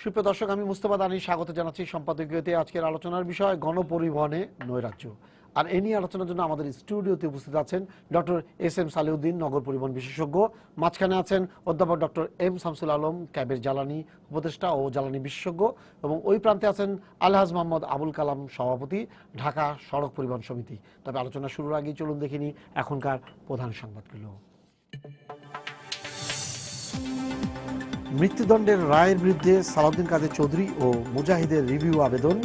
সুপ্রিয় দর্শক, আমি মুস্তাফা দানি স্বাগত জানাচ্ছি সম্পাদকীয়তে। আজকের আলোচনার বিষয় গণপরিবহনে নৈরাজ্য। আর এ নিয়ে আলোচনার জন্য আমাদের স্টুডিওতে উপস্থিত আছেন ডক্টর এস এম সালেউদ্দিন, নগর পরিবহন বিশেষজ্ঞ। মাঝখানে আছেন অধ্যাপক ডক্টর এম শামসুল আলম, ক্যাবের জ্বালানি উপদেষ্টা ও জ্বালানি বিশেষজ্ঞ। এবং ওই প্রান্তে আছেন আলহাজ মোহাম্মদ আবুল কালাম, সভাপতি, ঢাকা সড়ক পরিবহন সমিতি। তবে আলোচনা শুরুর আগেই চলুন দেখিনি এখনকার প্রধান সংবাদগুলো। মৃত্যুদণ্ডের রায়ের বিরুদ্ধে সালাউদ্দিন কাদের চৌধুরী ও মুজাহিদের রিভিউ আবেদন।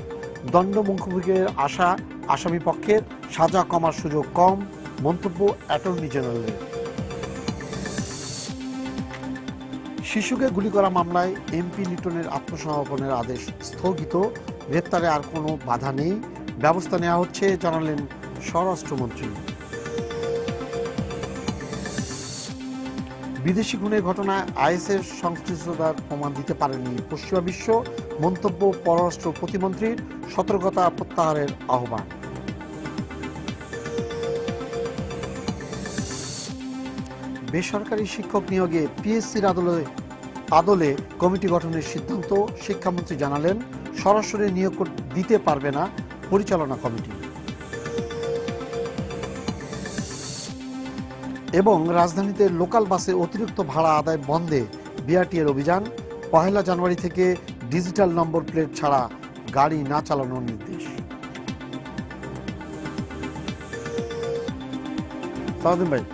দণ্ড মুখোমুখির আশা আসামি পক্ষের, সাজা কমার সুযোগ কম, মন্তব্য অ্যাটর্নি জেনারেলের। শিশুকে গুলি করা মামলায় এমপি লিটনের আত্মসমর্পণের আদেশ স্থগিত, গ্রেপ্তারে আর কোনো বাধা নেই, ব্যবস্থা নেওয়া হচ্ছে জানালেন স্বরাষ্ট্রমন্ত্রী। বিদেশি খুনের ঘটনায় আইএসের সংশ্লিষ্টতার প্রমাণ দিতে পারেনি পশ্চিমা বিশ্ব, মন্তব্য পররাষ্ট্র প্রতিমন্ত্রীর, সতর্কতা প্রত্যাহারের আহ্বান। বেসরকারি শিক্ষক নিয়োগে পিএসসির আদলে কমিটি গঠনের সিদ্ধান্ত, শিক্ষামন্ত্রী জানালেন সরাসরি নিয়োগ দিতে পারবে না পরিচালনা কমিটি। এবং রাজধানীতে লোকাল বাসে অতিরিক্ত ভাড়া আদায় বন্ধে বিআরটিএর অভিযান, 1 জানুয়ারি থেকে ডিজিটাল নম্বর প্লেট ছাড়া গাড়ি না চালানোর নির্দেশ। সালাউদ্দিন ভাই,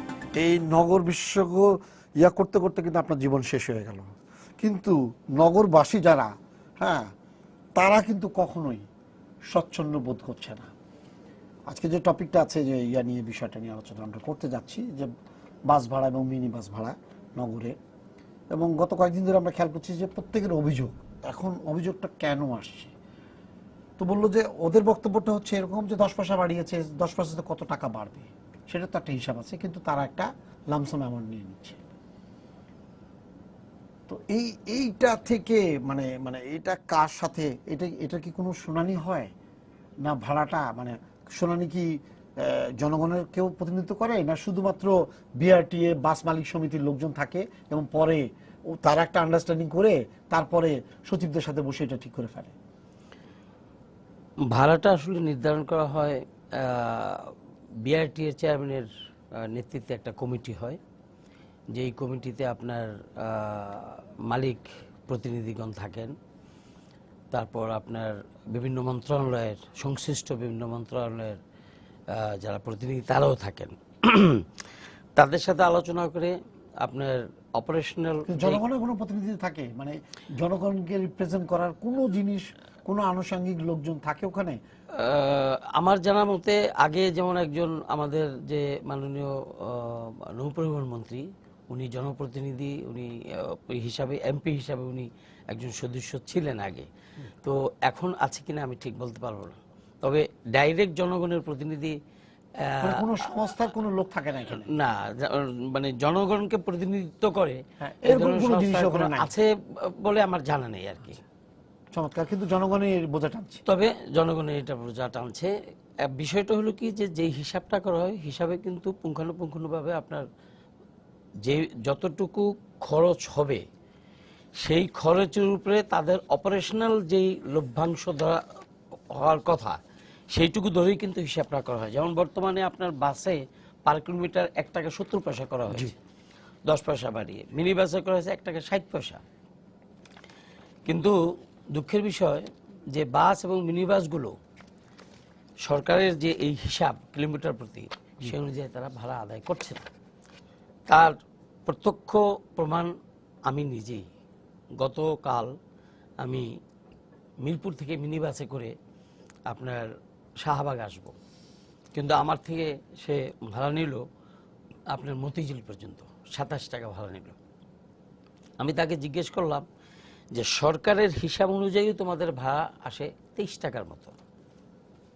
এই নগর বিশেষজ্ঞ করতে করতে কিন্তু আপনার জীবন শেষ হয়ে গেল, কিন্তু নগরবাসী যারা, তারা কিন্তু কখনোই স্বচ্ছন্দ বোধ করছে না। আজকে যে টপিকটা আছে, যে নিয়ে বিষয়টা নিয়ে আলোচনা আমরা করতে যাচ্ছি, যে বাস ভাড়া এবং মিনি বাস ভাড়া নগরে। এবং গত কয়েকদিন ধরে আমরা খেয়াল করছি যে প্রত্যেকের অভিযোগ, এখন অভিযোগটা কেন আসছে। তো বললো যে ওদের বক্তব্যটা হচ্ছে এরকম যে 10 পয়সা বাড়িয়েছে, 10 পয়সাতে কত টাকা বাড়বে সেটা তো একটা হিসাব আছে, কিন্তু তারা একটা লামসাম অ্যামাউন্ট নিয়ে নিচ্ছে। তো এইটা থেকে মানে এটা কার সাথে, এটা কি কোনো শুনানি হয় না? ভাড়াটা শুনানি কি জনগণের কেউ প্রতিনিধিত্ব করে, না শুধুমাত্র বিআরটিএ বাস মালিক সমিতির লোকজন থাকে এবং পরে তারা একটা আন্ডারস্ট্যান্ডিং করে তারপরে সচিবদের সাথে বসে এটা ঠিক করে ফেলে? ভাড়াটা আসলে নির্ধারণ করা হয় বিআরটিএ চেয়ারম্যানের নেতৃত্বে একটা কমিটি হয়, যেই কমিটিতে আপনার মালিক প্রতিনিধিগণ থাকেন, তারপর আপনার বিভিন্ন মন্ত্রণালয়ের সংশ্লিষ্ট বিভিন্ন মন্ত্রণালয়ের যারা প্রতিনিধি তারাও থাকেন। তাদের সাথে আলোচনা করে আপনার অপারেশনাল। জনগণের কোনো প্রতিনিধি থাকে, জনগণকে রিপ্রেজেন্ট করার কোনো জিনিস, কোনো আনুষঙ্গিক লোকজন থাকে ওখানে? আমার জানা মতে আগে যেমন একজন আমাদের যে মাননীয় নৌপরিবহন মন্ত্রী, উনি জনপ্রতিনিধি, উনি হিসাবে এমপি হিসাবে উনি একজন সদস্য ছিলেন আগে। তো এখন আছে কিনা আমি ঠিক বলতে পারবো না। তবে ডাইরেক্ট জনগণের প্রতিনিধি কোনো সংস্থার কোনো লোক থাকে না এখানে? না, জনগণকে প্রতিনিধিত্ব করে এরকম কোনো জিনিস আছে বলে আমার জানা নেই আর কি। চমৎকার, কিন্তু জনগণের বোঝা টানছে। তবে জনগণের এটা বোঝা টানছে। বিষয়টা হলো কি, যে হিসাবটা করা হয়, হিসাবে কিন্তু পুঙ্খানুপুঙ্খভাবে আপনার যে যতটুকু খরচ হবে সেই খরচের উপরে তাদের অপারেশনাল যেই লভ্যাংশ ধরা হওয়ার কথা সেইটুকু ধরেই কিন্তু হিসাবটা করা হয়। যেমন বর্তমানে আপনার বাসে পার কিলোমিটার 1 টাকা 70 পয়সা করা হয়েছে, 10 পয়সা বাড়িয়ে। মিনি বাসে করা হয়েছে 1 টাকা 60 পয়সা। কিন্তু দুঃখের বিষয় যে বাস এবং মিনি বাসগুলো সরকারের যে এই হিসাব কিলোমিটার প্রতি, সে অনুযায়ী তারা ভাড়া আদায় করছে না। তার প্রত্যক্ষ প্রমাণ আমি নিজেই। গতকাল আমি মিরপুর থেকে মিনি বাসে করে আপনার শাহবাগ আসব, কিন্তু আমার থেকে সে ভাড়া নিল আপনার মতিঝিল পর্যন্ত 27 টাকা ভাড়া নিল। আমি তাকে জিজ্ঞেস করলাম যে সরকারের হিসাব অনুযায়ী তোমাদের ভাড়া আসে 23 টাকার মতো,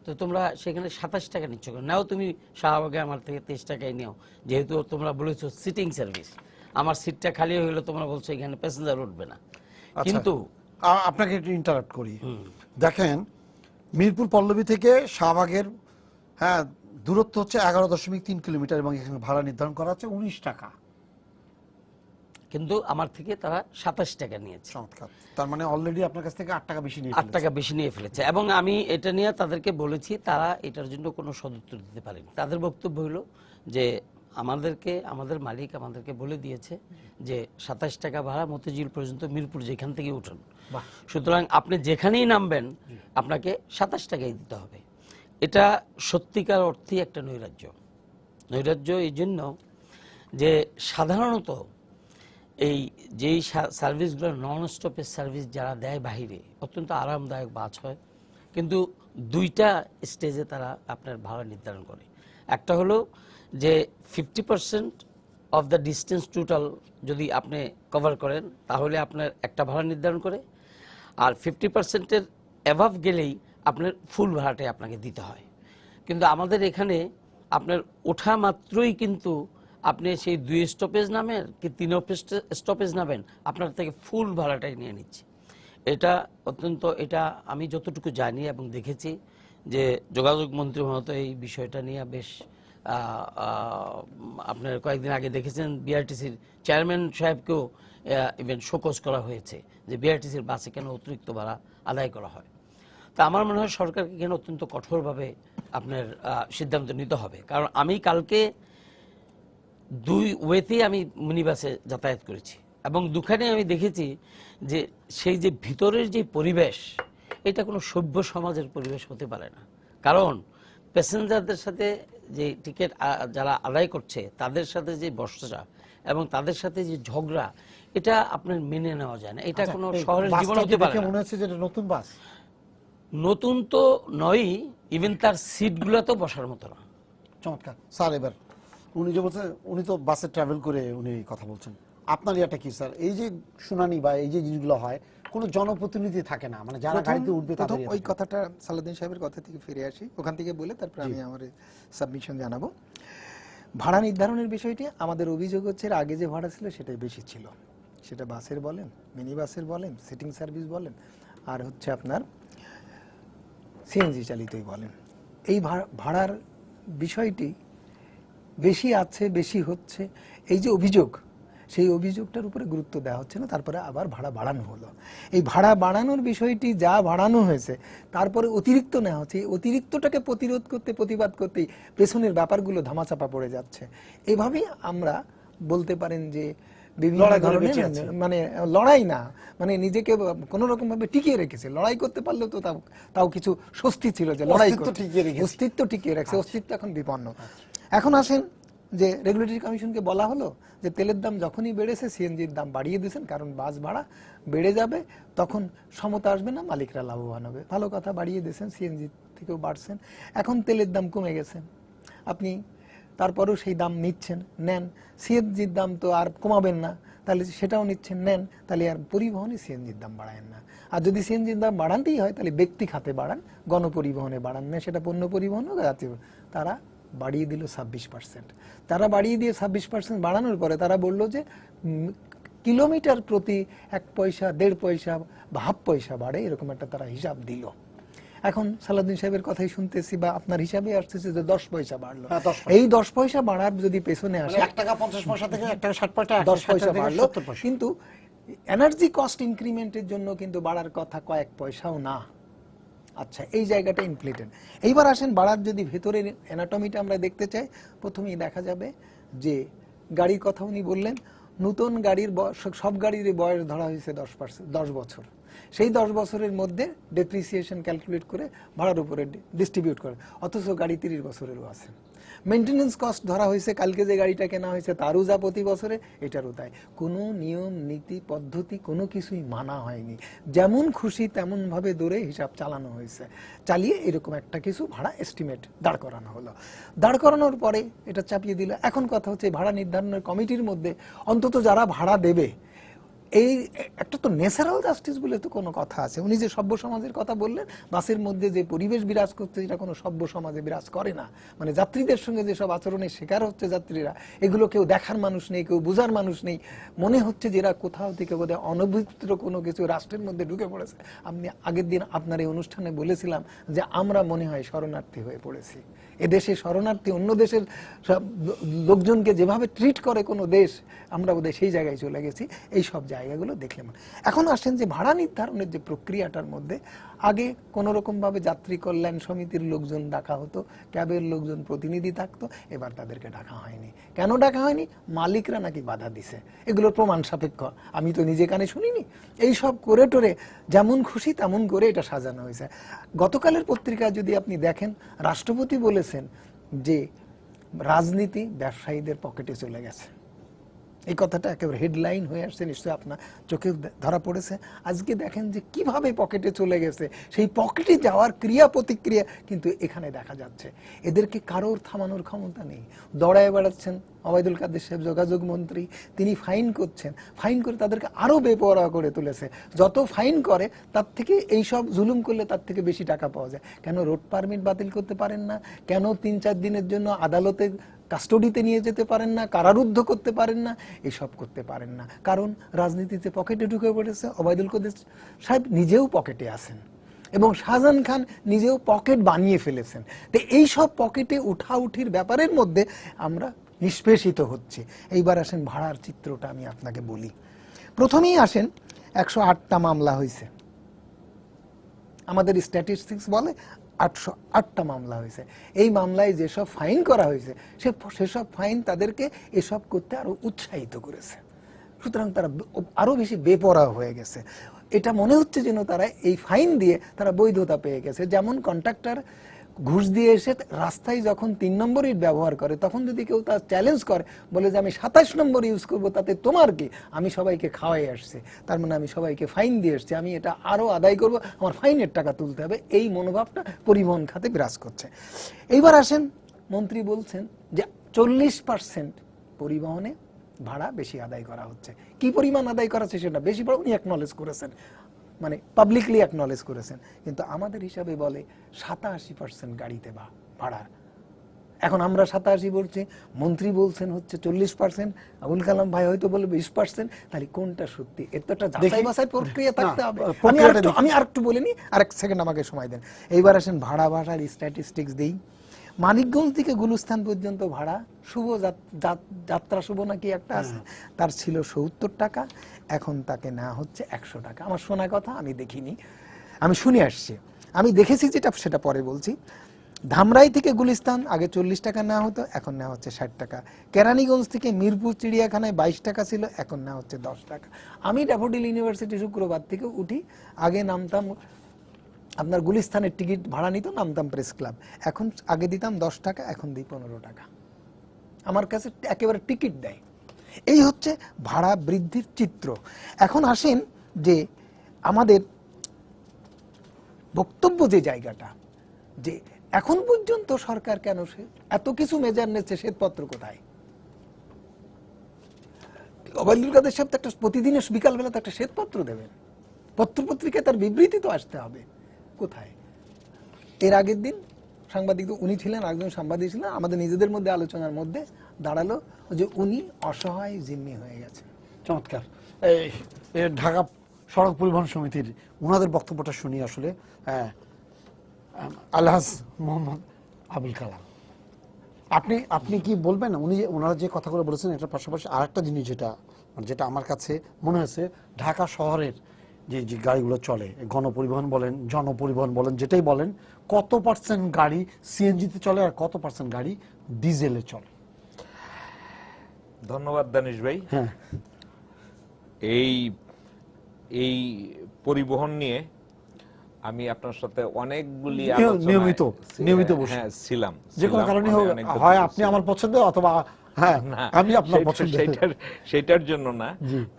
তো তোমরা সেখানে 27 টাকা নিচ্ছ কেন? নাও তুমি শাহবাগে আমার থেকে 23 টাকায় নিও, যেহেতু তোমরা বলেছো সিটিং সার্ভিস। আমার সিটটা খালি হয়ে গেলো, তোমরা বলছো এখানে প্যাসেঞ্জার উঠবে না। কিন্তু আপনাকে একটু ইন্টারাপ্ট করি। দেখেন, মিরপুর পল্লবী থেকে শাহবাগের দূরত্ব হচ্ছে 11.3 কিলোমিটার এবং এখানে ভাড়া নির্ধারণ করা হচ্ছে 19 টাকা। কিন্তু আমার থেকে তারা 27 টাকা নিয়েছে। চমৎকার। তার মানে অলরেডি আপনার কাছ থেকে 8 টাকা বেশি নিয়ে 8 টাকা বেশি নিয়ে ফেলেছে, এবং আমি এটা নিয়ে তাদেরকে বলেছি, তারা এটার জন্য কোনো সদুত্তর দিতে পারেনি। তাদের বক্তব্য হলো যে আমাদের মালিক আমাদেরকে বলে দিয়েছে যে 27 টাকা ভাড়া মতিঝিল পর্যন্ত, মিরপুর যেখান থেকে উঠুন, সুতরাং আপনি যেখানেই নামবেন আপনাকে 27 টাকাই দিতে হবে। এটা সত্যিকার অর্থে একটা নৈরাজ্য এই জন্য যে সাধারণত এই যেই সার্ভিসগুলো নন স্টপেজ সার্ভিস যারা দেয় বাহিরে, অত্যন্ত আরামদায়ক বাস হয়, কিন্তু দুইটা স্টেজে তারা আপনার ভাড়া নির্ধারণ করে। একটা হলো যে 50% অফ দ্য ডিস্টেন্স টোটাল যদি আপনি কভার করেন তাহলে আপনার একটা ভাড়া নির্ধারণ করে, আর 50%-এর অ্যাভাব গেলেই আপনার ফুল ভাড়াটাই আপনাকে দিতে হয়। কিন্তু আমাদের এখানে আপনার ওঠা মাত্রই কিন্তু আপনি সেই 2 স্টপেজ নামেন কি 3 স্টপেজ নামেন, আপনার থেকে ফুল ভাড়াটাই নিয়ে নিচ্ছে। এটা আমি যতটুকু জানি এবং দেখেছি যে যোগাযোগ মন্ত্রী মহোদয় এই বিষয়টা নিয়ে বেশ আপনার কয়েকদিন আগে দেখেছেন বিআরটিসির চেয়ারম্যান সাহেবকেও ইভেন শোকজ করা হয়েছে যে বিআরটিসির বাসে কেন অতিরিক্ত ভাড়া আদায় করা হয়। তা আমার মনে হয় সরকারকে এখানে অত্যন্ত কঠোরভাবে আপনার সিদ্ধান্ত নিতে হবে, কারণ আমি কালকে 2 ওয়েতেই আমি মিনি বাসে যাতায়াত করেছি এবং দুখানে আমি দেখেছি যে সেই যে ভিতরের যে পরিবেশ, এটা কোনো সভ্য সমাজের পরিবেশ হতে পারে না। কারণ প্যাসেঞ্জারদের সাথে যে টিকিট যারা আদায় করছে তাদের সাথে যে বর্ষা এবং তাদের সাথে যে ঝগড়া, এটা আপনার মেনে নেওয়া যায় না। এটা কোনো শহরের জীবন হতে পারে না। মনে হচ্ছে যে এটা নতুন বাস। নতুন তো নয়ই, ইভেন তার সিটগুলো তো বসার মতো না। চমৎকার স্যার। এবার উনি যে বলছেন, উনি তো বাসে ট্রাভেল করে উনি কথা বলছেন, আপনার ইয়াটা কি স্যার? এই যে শুনানি বা এই যে জিনিসগুলো হয়, কোনো জনপ্রতিনিধি থাকে না, মানে যারা গাড়িতে উঠবে তাদের ওই কথাটা সালাউদ্দিন সাহেবের কথা থেকে ফিরে আসি, ওখান থেকে বলে তারপর আমি আমার সাবমিশন জানাবো। ভাড়া নির্ধারণের বিষয়টি আমাদের অভিযোগ হচ্ছে এর আগে যে ভাড়া ছিল সেটাই বেশি ছিল, সেটা বাসের বলেন, মিনি বাসের বলেন, সিটিং সার্ভিস বলেন, আর হচ্ছে আপনার সিএনজি চালিতই বলেন। এই ভাড়ার বিষয়টি বেশি আছে, বেশি হচ্ছে, এই যে অভিযোগ, সেই অভিযোগটার উপরে গুরুত্ব দেওয়া হচ্ছে না। তারপরে আবার ভাড়া বাড়ানো হলো। এই ভাড়া বাড়ানোর বিষয়টি যা বাড়ানো হয়েছে তারপরে অতিরিক্ত নেওয়া হচ্ছে, এই অতিরিক্তটাকে প্রতিরোধ করতে, প্রতিবাদ করতেই পেছনের ব্যাপারগুলো ধামাচাপা পড়ে যাচ্ছে। এভাবেই আমরা বলতে পারেন যে বিভিন্ন ধরনের মানে লড়াই না, মানে নিজেকে কোনো রকম ভাবে টিকিয়ে রেখেছে। লড়াই করতে পারলেও তো তাও কিছু স্বস্তি ছিল যে লড়াই অস্তিত্ব টিকিয়ে রাখছে, অস্তিত্ব এখন বিপন্ন। এখন আসেন যে রেগুলেটরি কমিশনকে বলা হলো যে তেলের দাম যখনই বেড়েছে সিএনজির দাম বাড়িয়ে দিয়েছেন, কারণ বাস ভাড়া বেড়ে যাবে, তখন সমতা আসবে না, মালিকরা লাভবান হবে। ভালো কথা, বাড়িয়ে দিয়েছেন, সিএনজি থেকেও বাড়ছেন। এখন তেলের দাম কমে গেছে, আপনি তারপরেও সেই দাম নিচ্ছেন, নেন। সিএনজির দাম তো আর কমাবেন না, তাহলে সেটাও নিচ্ছেন, নেন। তাহলে আর পরিবহনে সিএনজির দাম বাড়ায়েন না। আর যদি সিএনজির দাম বাড়ানতেই হয় তাহলে ব্যক্তি খাতে বাড়ান, গণপরিবহনে বাড়ান না, সেটা পণ্য পরিবহন হোক জাতীয়। তারা বাড়িয়ে দিল 26%। তারা বাড়িয়ে দিয়ে 26% বাড়ানোর পরে তারা বললো যে কিলোমিটার প্রতি 1 পয়সা, 1.5 পয়সা বা ½ পয়সা বাড়ে, এরকম একটা তারা হিসাব দিল। এখন সালাউদ্দিন সাহেবের কথাই শুনতেছি বা আপনার হিসাবে আসতেছে যে 10 পয়সা বাড়লো। এই 10 পয়সা বাড়ার যদি পেছনে আসে 1 টাকা 50 পয়সা থেকে 1 টাকা 60 পয়সা, 10 পয়সা বাড়লো, কিন্তু এনার্জি কস্ট ইনক্রিমেন্টের জন্য কিন্তু বাড়ার কথা কয়েক পয়সাও না। আচ্ছা, এই জায়গাটা ইমপ্লিটেন্ট। এইবার আসেন বাড়ার যদি ভেতরের অ্যানাটমিটা আমরা দেখতে চাই, প্রথমেই দেখা যাবে যে গাড়ির কথা উনি বললেন, নতুন গাড়ির সব গাড়ির বয়স ধরা হয়েছে 10 বছর। সেই 10 বছরের মধ্যে ডেপ্রিসিয়েশন ক্যালকুলেট করে ভাড়ার উপরে ডিস্ট্রিবিউট করে, অথচ গাড়ি 30 বছরেরও আছে। মেনটেন্যান্স কস্ট ধরা হয়েছে, কালকে যে গাড়িটা কেনা হয়েছে তারও যা প্রতি বছরে, এটারও তাই। কোনো নিয়ম নীতি পদ্ধতি কোনো কিছুই মানা হয়নি, যেমন খুশি তেমনভাবে দৌড়ে হিসাব চালানো হয়েছে। চালিয়ে এরকম একটা কিছু ভাড়া এস্টিমেট দাঁড় করানো হলো। দাঁড় করানোর পরে এটা চাপিয়ে দিল। এখন কথা হচ্ছে ভাড়া নির্ধারণের কমিটির মধ্যে অন্তত যারা ভাড়া দেবে এই একটা তো ন্যাচারাল জাস্টিস বলে তো কোনো কথা আছে। উনি যে সভ্য সমাজের কথা বললেন, বাসের মধ্যে যে পরিবেশ বিরাজ করছে এটা কোনো সভ্য সমাজে বিরাজ করে না। মানে যাত্রীদের সঙ্গে যেসব আচরণের শিকার হচ্ছে যাত্রীরা, এগুলো কেউ দেখার মানুষ নেই, কেউ বোঝার মানুষ নেই। মনে হচ্ছে যে এরা কোথাও থেকে বোধহয় অনভিপ্ত কোনো কিছু রাষ্ট্রের মধ্যে ঢুকে পড়েছে। আমি আগের দিন আপনার এই অনুষ্ঠানে বলেছিলাম যে আমরা মনে হয় শরণার্থী হয়ে পড়েছি। এদেশে শরণার্থী অন্য দেশের সব লোকজনকে যেভাবে ট্রিট করে কোনো দেশ, আমরা বোধহয় সেই জায়গায় চলে গেছি। এই সব জায়গাগুলো দেখলাম। এখন আসেন যে ভাড়া নির্ধারণের যে প্রক্রিয়াটার মধ্যে আগে কোনো রকমভাবে যাত্রী কল্যাণ সমিতির লোকজন ডাকা হতো, ক্যাবের লোকজন প্রতিনিধি থাকতো, এবার তাদেরকে ডাকা হয়নি। কেন ডাকা হয়নি? মালিকরা নাকি বাধা দিছে। এগুলোর প্রমাণ সাপেক্ষ, আমি তো নিজে কানে শুনিনি। এই সব করে টোরে যেমন খুশি তেমন করে এটা সাজানো হয়েছে। গতকালের পত্রিকায় যদি আপনি দেখেন, রাষ্ট্রপতি বলেছেন যে রাজনীতি ব্যবসায়ীদের পকেটে চলে গেছে। এই কথাটা একেবারে হেডলাইন হয়ে আসছে, নিশ্চয়ই আপনার চোখে ধরা পড়েছে। আজকে দেখেন যে কিভাবে পকেটে চলে গেছে, সেই পকেটে যাওয়ার ক্রিয়া প্রতিক্রিয়া কিন্তু এখানে দেখা যাচ্ছে। এদেরকে কারোর থামানোর ক্ষমতা নেই। দৌড়ায় বেড়াচ্ছেন ওবায়দুল কাদের সাহেব, যোগাযোগ মন্ত্রী, তিনি ফাইন করছেন। ফাইন করে তাদেরকে আরো বেপরোয়া করে তুলেছে। যত ফাইন করে তার থেকে এই সব জুলুম করলে তার থেকে বেশি টাকা পাওয়া যায়। কেন রোড পারমিট বাতিল করতে পারেন না? কেন 3-4 দিনের জন্য আদালতে কাস্টডিতে নিয়ে যেতে পারেন না? কারারুদ্ধ করতে পারেন না? এসব করতে পারেন না, কারণ রাজনীতিতে পকেটে ঢুকে পড়েছে। ওবায়দুল কাদের সাহেব নিজেও পকেটে আছেন এবং শাহজাহান খান নিজেও পকেট বানিয়ে ফেলেছেন। তো এই সব পকেটে উঠাউঠির ব্যাপারের মধ্যে আমরা নিষ্পেষিত হচ্ছে। এইবার আসেন ভাড়ার চিত্রটা আমি আপনাকে বলি। প্রথমেই আসেন 108টা মামলা হয়েছে। আমাদের স্ট্যাটিস্টিক্স বলে 808টা মামলা হয়েছে। এই মামলায় যেসব ফাইন করা হয়েছে সেসব ফাইন তাদেরকে এসব করতে আরো উৎসাহিত করেছে। সুতরাং তারা আরো বেশি বেপরোয়া হয়ে গেছে। এটা মনে হচ্ছে যেন তারা এই ফাইন দিয়ে তারা বৈধতা পেয়ে গেছে। যেমন কন্ট্রাক্টর ঘুষ দিয়ে এসে রাস্তায় যখন 3 নম্বর ইট ব্যবহার করে, তখন যদি কেউ তার চ্যালেঞ্জ করে, বলে যে আমি 27 নম্বর ইউজ করবো, তাতে তোমার কি? আমি সবাইকে খাওয়াই আসছি, তার মানে আমি সবাইকে ফাইন দিয়ে এসছি, আমি এটা আরো আদায় করব, আমার ফাইনের টাকা তুলতে হবে। এই মনোভাবটা পরিবহন খাতে বিরাজ করছে। এইবার আসেন, মন্ত্রী বলছেন যে 40% পরিবহনে ভাড়া বেশি আদায় করা হচ্ছে। কি পরিমাণ আদায় করা হচ্ছে সেটা বেশি বড় উনি অ্যাকনলেজ করেছেন, মানে পাবলিকলি অ্যাকনলেজ করেছেন। কিন্তু আমাদের হিসাবে বলে 87% গাড়িতে ভাড়া। এখন আমরা 87 বলছি, মন্ত্রী বলছেন হচ্ছে 40%, আবুল কালাম ভাই হয়তো বলে 20%। তাহলে কোনটা সত্যি? এর তো একটা যাচাই বাছাই প্রক্রিয়া থাকতে হবে। আমি আরেকটু বলিনি, আরেক সেকেন্ড আমাকে সময় দেন। এইবার আসেন ভাড়া ভাষার স্ট্যাটিস্টিক্স দেই। মানিকগঞ্জ থেকে গুলিস্তান পর্যন্ত ভাড়া, শুভ যাত্রা শুভ নাকি একটা আছে, তার ছিল 70 টাকা, এখন তাকে নেওয়া হচ্ছে 100 টাকা। আমার শোনা কথা, আমি দেখিনি, আমি শুনে আসছি। আমি দেখেছি যেটা সেটা পরে বলছি। ধামরাই থেকে গুলিস্তান আগে 40 টাকা নেওয়া হতো, এখন নেওয়া হচ্ছে 60 টাকা। কেরানীগঞ্জ থেকে মিরপুর চিড়িয়াখানায় 22 টাকা ছিল, এখন নেওয়া হচ্ছে 10 টাকা। আমি ড্যাফোডিল ইউনিভার্সিটি শুক্রবার থেকে উঠি, আগে নামতাম আপনার গুলিস্তানের টিকিট ভাড়া নিত, নামতাম প্রেস ক্লাব, এখন আগে দিতাম 10 টাকা, এখন দিই 15 টাকা। আমার কাছে একেবারে টিকিট দেয়। এই হচ্ছে ভাড়া বৃদ্ধির চিত্র। এখন আসেন যে আমাদের বক্তব্য যে জায়গাটা, যে এখন পর্যন্ত সরকার কেন এত কিছু মেজার নিচ্ছে, শ্বেতপত্র কোথায়? ওবায়দুল কাদের সাহেব তো একটা প্রতিদিনের বিকালবেলা তো একটা শ্বেতপত্র দেবেন, পত্রপত্রিকায় তার বিবৃতি তো আসতে হবে, কোথায়? এর আগের দিন সাংবাদিক, উনি ছিলেন, একজন সাংবাদিক ছিলেন, আমাদের নিজেদের মধ্যে আলোচনার মধ্যে দাঁড়ালো যে উনি অসহায় জিম্মি হয়ে গেছেন। চমৎকার। এই ঢাকা সড়ক পরিবহন সমিতির ওনাদের বক্তব্যটা শুনি আসলে। আলহাজ মোহাম্মদ আবুল কালাম, আপনি কি বলবেন? ওনারা যে কথাগুলো বলেছেন এটার পাশাপাশি আরেকটা জিনিস যেটা আমার কাছে মনে হয়েছে, ঢাকা শহরের যে গাড়িগুলো চলে, গণপরিবহন বলেন, জনপরিবহন বলেন, যেটাই বলেন, কত পার্সেন্ট গাড়ি সিএনজিতে চলে আর কত পার্সেন্ট গাড়ি ডিজেলে চলে? ধন্যবাদ দানিশ ভাই। হ্যাঁ, এই পরিবহন নিয়ে আমি আপনার সাথে অনেকগুলি নিয়মিত বসি, হ্যাঁ ছিলাম, যে কোনো কারণে হয় আপনি আমার পছন্দ অথবা হ্যাঁ আমি আপনার পছন্দ। সেটার জন্য না,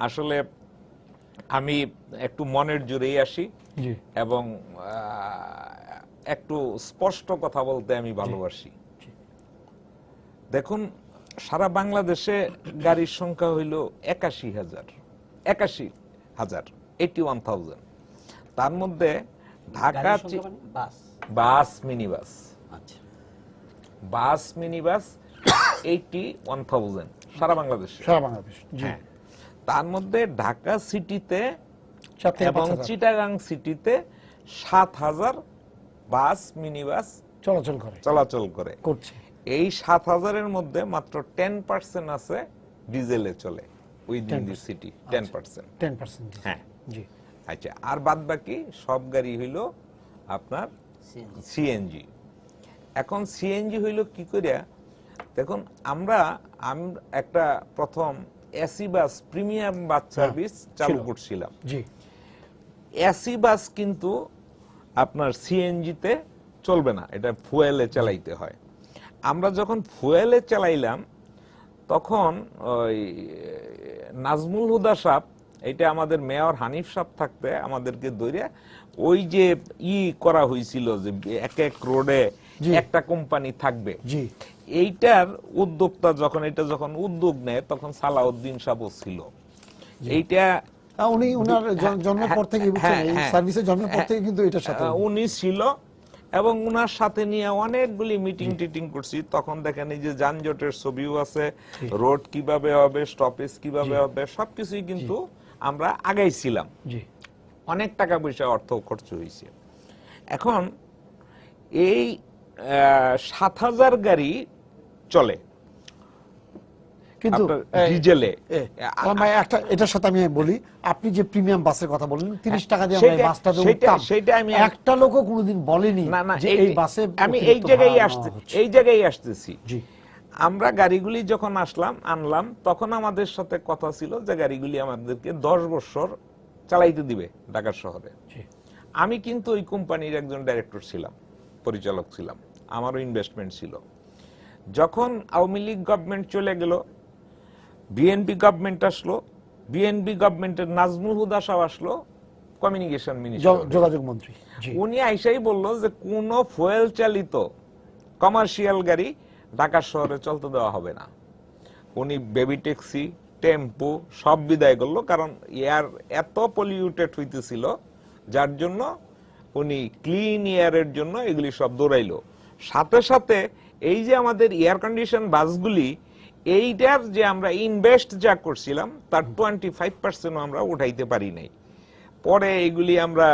আসলে আমি একটু মনের জোরেই আসি এবং একটু স্পষ্ট কথা বলতে আমি ভালোবাসি। দেখুন, সারা বাংলাদেশে গাড়ির সংখ্যা হইল 81,000, 81,000। তার মধ্যে ঢাকা গাড়ির সংখ্যা মানে বাস। বাস মিনি বাস, আচ্ছা, বাস মিনি বাস 81,000 সারা বাংলাদেশে। সারা বাংলাদেশ, জি। হ্যাঁ, তার মধ্যে ঢাকা সিটিতে 4 থেকে এবং 5,000 চিটাগাং সিটিতে 7,000 বাস মিনি বাস চলাচল করে, চলাচল করে। করছে। এই 7,000-এর মধ্যে মাত্র 10% আছে ডিজেলে চলে উইদিন দি সিটি, 10%। 10%, হ্যাঁ, জি। আচ্ছা, আর বাদ বাকি সব গাড়ি হইল আপনার সিএনজি। সিএনজি। এখন সিএনজি হইল কি করিয়া, দেখুন আমরা একটা প্রথম AC bus, premium bus service চালু করছিলাম। জি, এসি বাস কিন্তু আপনার সিএনজিতে চলবে না, এটা ফুয়েলে চালাইতে হয়। আমরা যখন ফুয়েলে চালাইলাম তখন ওই নাজমুল হুদা সাহেব, এটা আমাদের মেয়র হানিফ সাহেব থাকতে আমাদেরকে ধরে ওই যে করা হয়েছিল যে এক এক রোডে একটা কোম্পানি থাকবে, জি। এইটার উদ্যোক্তা যখন উদ্যোগ নেয় তখন সালাউদ্দিন সাহেব ছিল। এইটা উনি ওনার জন্মের পর থেকে, এই সার্ভিসের জন্মের পর থেকে কিন্তু এটার সাথে উনি ছিল, এবং উনার সাথে নিয়ে অনেকগুলি মিটিং টিটিং করছি। তখন দেখেন এই যে যানজটের ছবিও আছে, রোড কিভাবে হবে, স্টপেজ কিভাবে হবে, সবকিছুই কিন্তু আমরা আগাইছিলাম। জি, অনেক টাকা পয়সা অর্থ খরচ হয়েছে। এখন এই 7,000 গাড়ি চলে কিন্তু ডিজেলে। একটা এটার সাথে আমি বলি, আপনি যে প্রিমিয়াম বাসের কথা বললেন, 30 টাকা দিয়ে আমরা এই বাসটা উঠতাম, সেটা আমি একটা লোকও কোনোদিন বলেনি যে এই বাসে আমি এই জায়গায় আসতেছি। জি, আমরা গাড়িগুলি যখন আনলাম তখন আমাদের সাথে কথা ছিল যে গাড়িগুলি আমাদেরকে 10 বছর চালাইতে দিবে ঢাকা শহরে। আমি কিন্তু ওই কোম্পানির একজন ডাইরেক্টর ছিলাম, পরিচালক ছিলাম, আমারও ইনভেস্টমেন্ট ছিল। যখন আওয়ামী লীগ গভর্নমেন্ট চলে গেল, বিএনপি গভর্নমেন্ট আসলো, বিএনপি গভর্নমেন্টের নাজমুল হুদা সাহেব আসলো, কমিউনিকেশন মিনিস্টার, যোগাযোগ মন্ত্রী। উনি আইসাই বলল যে কোন ফুয়েল চালিত কমার্শিয়াল গাড়ি ঢাকা শহরে চলতে দেওয়া হবে না। উনি বেবি ট্যাক্সি, টেম্পো সব বিদায় করলো, কারণ এয়ার এত পলিউটেড হইতেছিল, যার জন্য উনি ক্লিন এয়ারের জন্য এগুলি সব দৌড়াইলো। সাথে সাথে এই যে আমাদের এয়ার কন্ডিশন বাসগুলি, এইটার যে আমরা ইনভেস্ট যা করছিলাম তার 25% আমরা উঠাইতে পারি নাই। পরে এগুলি আমরা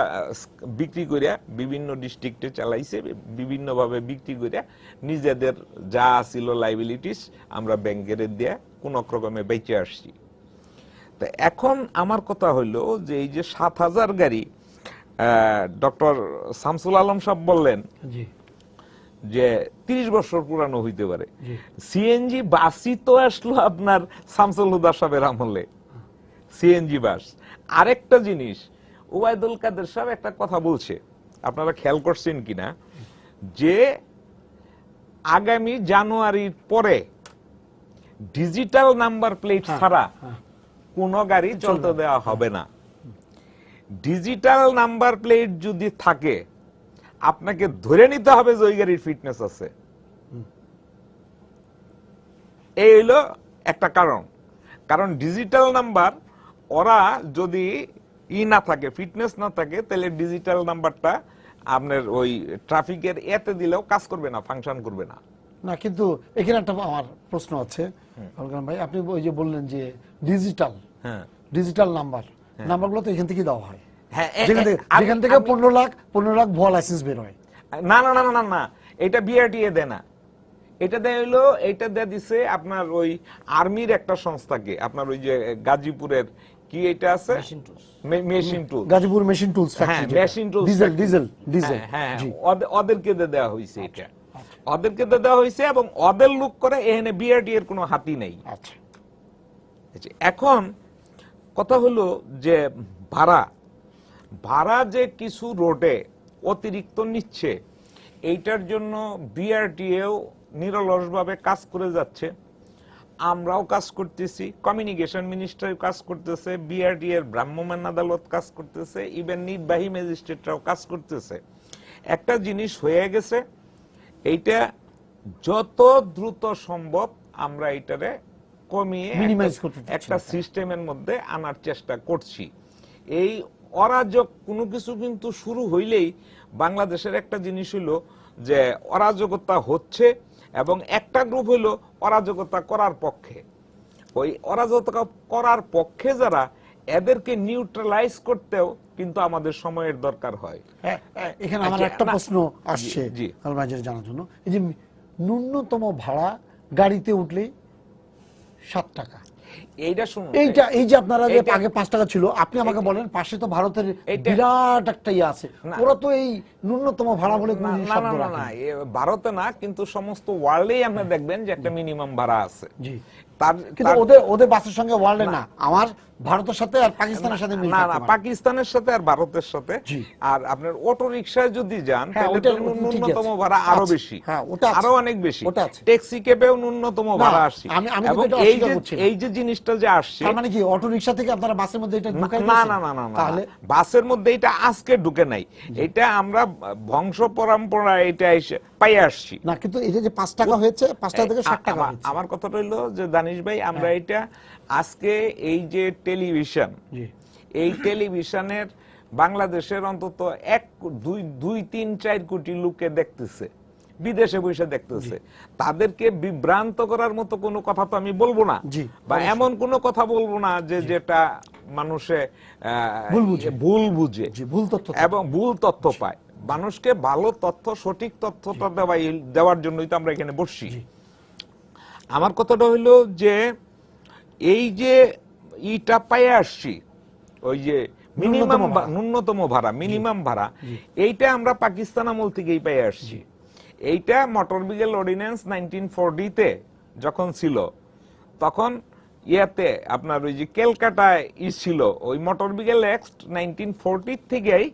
বিক্রি করিয়া বিভিন্ন ডিস্ট্রিক্টে চালাইছে, বিভিন্নভাবে বিক্রি করিয়া নিজেদের যা ছিল লাইবিলিটিস আমরা ব্যাংকের দিয়ে কোন রকমে বেঁচে আসছি। তো এখন আমার কথা হইলো যে এই যে 7,000 গাড়ি, ডক্টর শামসুল আলম সাহেব বললেন যে 30 বছর পুরানো হইতে পারে। সিএনজি বাসই তো আসলো আপনার শামসুল হুদা সাহেবের আমলে, সিএনজি বাস। আরেকটা জিনিস, ওবায়দুল কাদের সাহেব একটা কথা বলছে, আপনারা খেয়াল করছেন কিনা, যে আগামী জানুয়ারির পরে ডিজিটাল নাম্বার প্লেট ছাড়া কোন গাড়ি চলতে দেওয়া হবে না। ডিজিটাল নাম্বার প্লেট যদি থাকে আপনাকে ধরে নিতে হবে যে ওই গাড়ির ফিটনেস আছে। এই হইলো একটা কারণ ডিজিটাল নাম্বার, ওরা যদি না থাকে, ফিটনেস না থাকে, তাহলে ডিজিটাল নাম্বারটা আপনার ওই ট্রাফিকের এতে দিলেও কাজ করবে না, ফাংশন করবে না। না, কিন্তু এখানে একটা আমার প্রশ্ন আছে ভাই, আপনি ওই যে বললেন যে ডিজিটাল নাম্বারগুলো তো এখান থেকে দেওয়া হয়, যেখান থেকে 15 লাখ ভুয়া লাইসেন্স বের হয়। না না না না না, এটা বিআরটিএ দেয় না, এটা দেয় হলো, এটা দেয় দিছে আপনার ওই আর্মির একটা সংস্থাকে, আপনার ওই যে গাজীপুরের কি এটা আছে, machine tool, Gazipur machine tools factory, machine tools, diesel, হ্যাঁ, ওদেরকে দেওয়া হয়েছে, এটা ওদেরকে দেওয়া হয়েছে, এবং ওদের লোক করে, এখানে বিআরটি এর কোনো হাতি নেই। আচ্ছা, এখন কথা হলো যে ভাড়া যে কিছু রোডে অতিরিক্ত নিচ্ছে, এইটার জন্য বিআরটিএও নিরলসভাবে কাজ করে যাচ্ছে, আমরাও কাজ করতেছি, কমিউনিকেশন মিনিস্টার কাজ করতেছে, বিআরটি এর ভ্রাম্যমাণ আদালত কাজ করতেছে, ইভেন নির্বাহী ম্যাজিস্ট্রেটরাও কাজ করতেছে। একটা জিনিস হয়ে গেছে, এইটা যত দ্রুত সম্ভব আমরা এটারে কমিয়ে একটা সিস্টেমের মধ্যে আনার চেষ্টা করছি। এই অরাজক কোনো কিছু কিন্তু শুরু হইলেই বাংলাদেশের একটা জিনিস হইলো যে অরাজকতা হচ্ছে, এবং একটা গ্রুপ হইলো অরাজকতা করার পক্ষে। ওই অরাজকতা করার পক্ষে যারা, এদেরকে নিউট্রালাইজ করতেও কিন্তু আমাদের সময়ের দরকার হয়। এখানে আমার একটা প্রশ্ন আসছে আলমাজের জানার জন্য, এই যে ন্যূনতম ভাড়া গাড়িতে উঠলে 7 টাকা, এইটা শুনুন, এই যে আপনারা যে আগে 5 টাকা ছিল, আপনি আমাকে বলেন পাশে তো ভারতের বিরাট একটা ইয়ে আছে, ওরা তো এই ন্যূনতম ভাড়া বলে কোনো শব্দ রাখে না। ভারতে না, কিন্তু সমস্ত ওয়ার্ল্ডেই আপনি দেখবেন যে একটা মিনিমাম ভাড়া আছে। জি, কিন্তু ওদের বাসের সঙ্গে ওয়ার্ল্ডে না, আমার ভারতের সাথে আর পাকিস্তানের সাথে মিল না, থাকতে পারে। পাকিস্তানের সাথে আর ভারতের সাথে। আর আপনার অটো রিকশায় যদি যান, তাহলে তো ন্যূনতম ভাড়া আরো বেশি, আরো অনেক বেশি। ট্যাক্সি ক্যাবেও ন্যূনতম ভাড়া আসছে। এবং এই যে জিনিসটা যে আসছে, তার মানে কি অটো রিকশা থেকে আপনারা বাসের মধ্যে এটা ঢুকাই না না না না, তাহলে বাসের মধ্যে এটা আজকে ঢুকে নাই, এটা আমরা বংশ পরম্পরা এটা এসে পাই আসছি না। কিন্তু এটা যে 5 টাকা হয়েছে, 5 টাকা থেকে 7 টাকা হয়েছে। আমার কথাটা হইলো যে দানিশ ভাই, আমরা এটা আজকে এই যে টেলিভিশন, এই টেলিভিশনের বাংলাদেশের অন্তত 1, 2, 3, 4 কোটি লোকে দেখতেছে, বিদেশে বসে দেখতেছে। তাদেরকে বিভ্রান্ত করার মতো কোনো কথা তো আমি বলবো না, বা এমন কোনো কথা বলবো না যে যেটা মানুষে ভুল বুঝে এবং ভুল তথ্য পায়। মানুষকে ভালো তথ্য, সঠিক তথ্যটা দেওয়ার জন্যই তো আমরা এখানে বসছি। আমার কথাটা হইলো যে এই যে ইটা পায়ে আসছি, ওই যে মিনিমাম ন্যূনতম ভাড়া, মিনিমাম ভাড়া, এইটা আমরা পাকিস্তান আমল থেকেই পেয়ে আসছি। এইটা মোটর ভেহিকল অর্ডিন্যান্স 1940-তে যখন ছিল, তখন ইয়াতে আপনার ওই যে ক্যালকাটায় ছিল, ওই মোটর ভেহিকল অ্যাক্ট 1940 থেকেই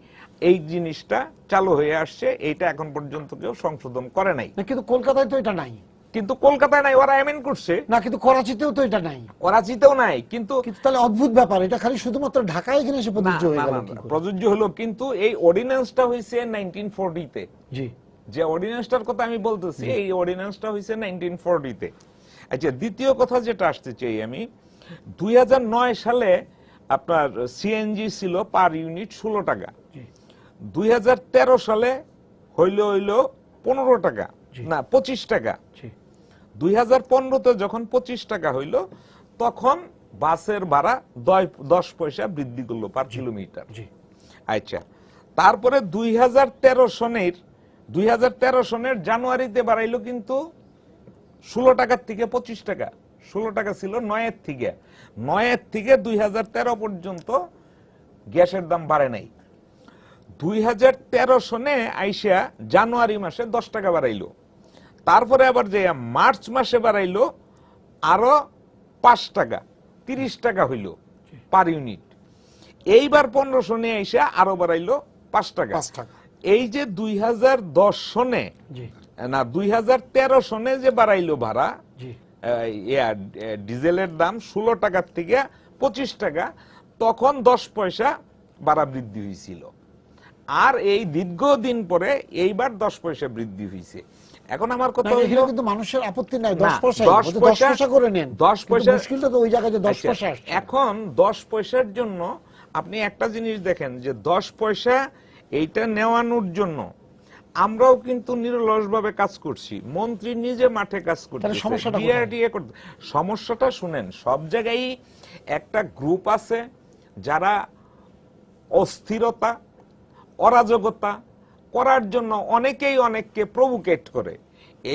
এই জিনিসটা চালু হয়ে আসছে। এইটা এখন পর্যন্ত কেউ সংশোধন করে নাই। কিন্তু কলকাতায় তো এটা নাই। কিন্তু কলকাতায় নাই, ওরা এমএন করছে না, কিন্তু করাচিতেও তো এটা নাই। করাচিতেও নাই, কিন্তু তাহলে অদ্ভুত ব্যাপার, এটা খালি শুধুমাত্র ঢাকায় এখানে এসে প্রযোজ্য হয়ে গেল। প্রযোজ্য হলো, কিন্তু এই অর্ডিন্যান্সটা হইছে 1940-তে। জি, যে অর্ডিন্যান্সটার কথা আমি বলতেছি, এই অর্ডিন্যান্সটা হইছে 1940-তে। আচ্ছা, দ্বিতীয় কথা যেটা আসতে চাই আমি, 2009 সালে আপনার সিএনজি ছিল পার ইউনিট 16 টাকা, 2013 সালে হইল 15 টাকা, না 25 টাকা, 2015-তে যখন 25 টাকা হইল, তখন বাসের ভাড়া 10 পয়সা বৃদ্ধি করলো পার কিলোমিটার। আচ্ছা, তারপরে 2013 সনের জানুয়ারিতে বাড়াইলো কিন্তু 16 টাকার থেকে 25 টাকা। 16 টাকা ছিল 9-এর থেকে 2013 পর্যন্ত গ্যাসের দাম বাড়ে নাই। 2013 সনে আইসা জানুয়ারি মাসে 10 টাকা বাড়াইলো, তারপরে আবার যে মার্চ মাসে বাড়াইলো আরো 5 টাকা, 30 টাকা হইল পার ইউনিট। এইবার 15 সনে আইসা আরো বাড়াইলো 5 টাকা। এই যে 2010 সনে না 2013 সনে যে বাড়াইলো ভাড়া, ডিজেলের দাম 16 টাকার থেকে 25 টাকা, তখন 10 পয়সা ভাড়া বৃদ্ধি হয়েছিল। আর এই দীর্ঘদিন পরে এইবার 10 পয়সা বৃদ্ধি হয়েছে। এখন আমার কথা হলো, কিন্তু মানুষের আপত্তি নাই, 10 পয়সা করে নেন, 10 পয়সা, মুশকিলটা তো ওই জায়গায় যে 10 পয়সা আসছে। এখন 10 পয়সার জন্য আপনি একটা জিনিস দেখেন, যে 10 পয়সা এইটা নেওয়ানোর জন্য আমরাও কিন্তু নিরলসভাবে কাজ করছি, মন্ত্রী নিজে মাঠে কাজ করছে। সমস্যাটা শুনেন, সব জায়গায় একটা গ্রুপ আছে যারা অস্থিরতা, অরাজকতা করার জন্য অনেকেই অনেককে প্রভোকেট করে।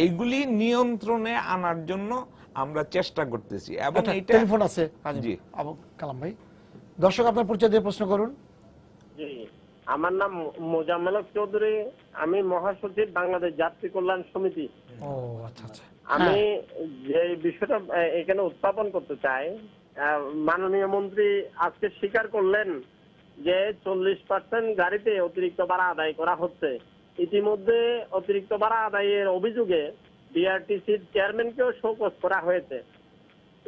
এইগুলি নিয়ন্ত্রণে আনার জন্য আমরা চেষ্টা করতেছি। এবং এইটা টেলিফোন আছে। জি আবু কালাম ভাই, দর্শক আপনার পরিচয় দিয়ে প্রশ্ন করুন। জি, আমার নাম মোজাম্মেল হক চৌধুরী, আমি মহাসচিব বাংলাদেশ যাত্রী কল্যাণ সমিতি। ও আচ্ছা আচ্ছা। আমি যে বিষয়টা এখানে উত্থাপন করতে চাই, মাননীয় মন্ত্রী আজকে স্বীকার করলেন যে 40% গাড়িতে অতিরিক্ত ভাড়া আদায় করা হচ্ছে। ইতিমধ্যে অতিরিক্ত ভাড়া আদায়ের অভিযোগে বিআরটিসির চেয়ারম্যানকেও শোকজ করা হয়েছে,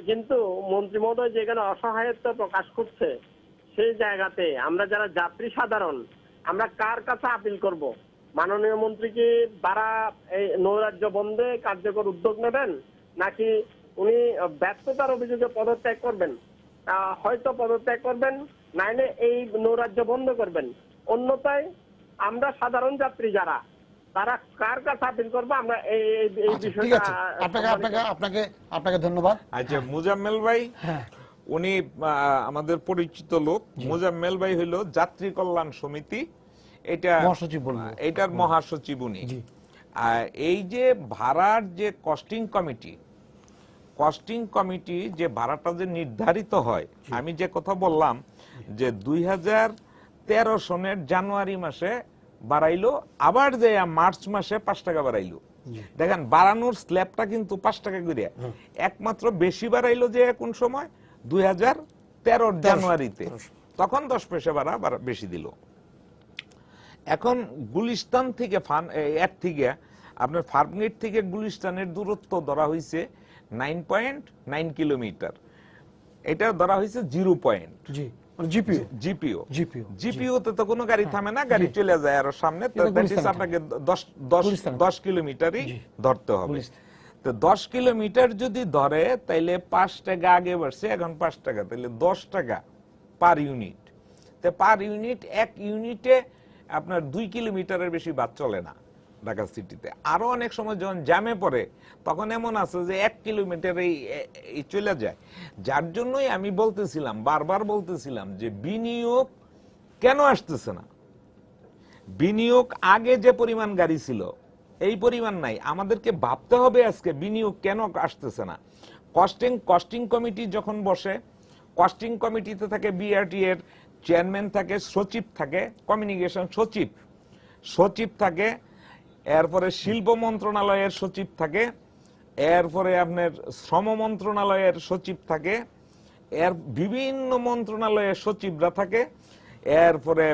কিন্তু মন্ত্রী মহোদয় যেখানে অসহায়ত্ব প্রকাশ করছে, সেই জায়গাতে আমরা যারা যাত্রী সাধারণ, আমরা কার কাছে আপিল করব? মাননীয় মন্ত্রী কি ভাড়া এই নৈরাজ্য বন্ধে কার্যকর উদ্যোগ নেবেন, নাকি উনি ব্যর্থতার অভিযোগে পদত্যাগ করবেন? হয়তো পদত্যাগ করবেন, নাইলে এই নৈরাজ্য বন্ধ করবেন। অন্যথায় আমরা সাধারণ যাত্রী যারা, তারা কার কাছে আপিল করবো? আমরা এই এই আচ্ছা, ঠিক বিষয়টা আছে, আপনাকে আপনাকে আপনাকে আপনাকে ধন্যবাদ। আচ্ছা, মুজাম্মেল ভাই, হ্যাঁ, উনি আমাদের পরিচিত লোক। মুজাম্মেল ভাই হইল যাত্রী কল্যাণ সমিতি, এটা মহাসচিব বলবো। এটার মহাসচিব উনি। জি। এই যে ভাড়ার যে কস্টিং কমিটি যে ভাড়াটা যে নির্ধারিত হয়, আমি যে কথা বললাম যে 2013 সনের জানুয়ারি মাসে বাড়াইলো, আবার যে মার্চ মাসে 5 টাকা বাড়াইলো। দেখেন বাড়ানোর স্ল্যাবটা কিন্তু 5 টাকা করে, একমাত্র বেশি বাড়াইলো যে কোন সময় 2013 জানুয়ারিতে, তখন 10 পয়সা বেশি দিল। এখন গুলিস্তান থেকে এর থেকে আপনার ফার্মগেট থেকে গুলিস্তানের দূরত্ব ধরা হয়েছে 9.9 কিলোমিটার, এটা ধরা হয়েছে 0 পয়েন্ট। জি, জিপিও তে তো কোনো গাড়ি থামে না, গাড়ি চলে যায় আরো সামনে, আপনাকে 10 কিলোমিটারই ধরতে হবে। তো 10 কিলোমিটার যদি ধরে তাইলে 5 টাকা আগে বাড়ছে, এখন 5 টাকা, তাইলে 10 টাকা পার ইউনিট। তো পার ইউনিট, এক ইউনিটে আপনার 2 কিলোমিটারের বেশি বাস চলে না ঢাকা সিটিতে। আরো অনেক সময় যখন জ্যামে পড়ে তখন এমন আছে যে 1 কিলোমিটার এই চলে যায়। যার জন্যই আমি বারবার বলতেছিলাম যে বিনিয়োগ কেন আসতেছে না। বিনিয়োগ আগে যে পরিমাণ গাড়ি ছিল এই পরিমাণ নাই। আমাদেরকে ভাবতে হবে আজকে বিনিয়োগ কেন আসতেছে না। কস্টিং কমিটি যখন বসে, কস্টিং কমিটিতে থাকে বিআরটি এর চেয়ারম্যান থাকে, সচিব থাকে, কমিউনিকেশন সচিব থাকে, এরপরে শিল্প মন্ত্রণালয়ের সচিব থাকে, এরপরে আপনার শ্রম মন্ত্রণালয়ের সচিব থাকে, এর বিভিন্ন মন্ত্রণালয়ের সচিবরা থাকে, এরপরে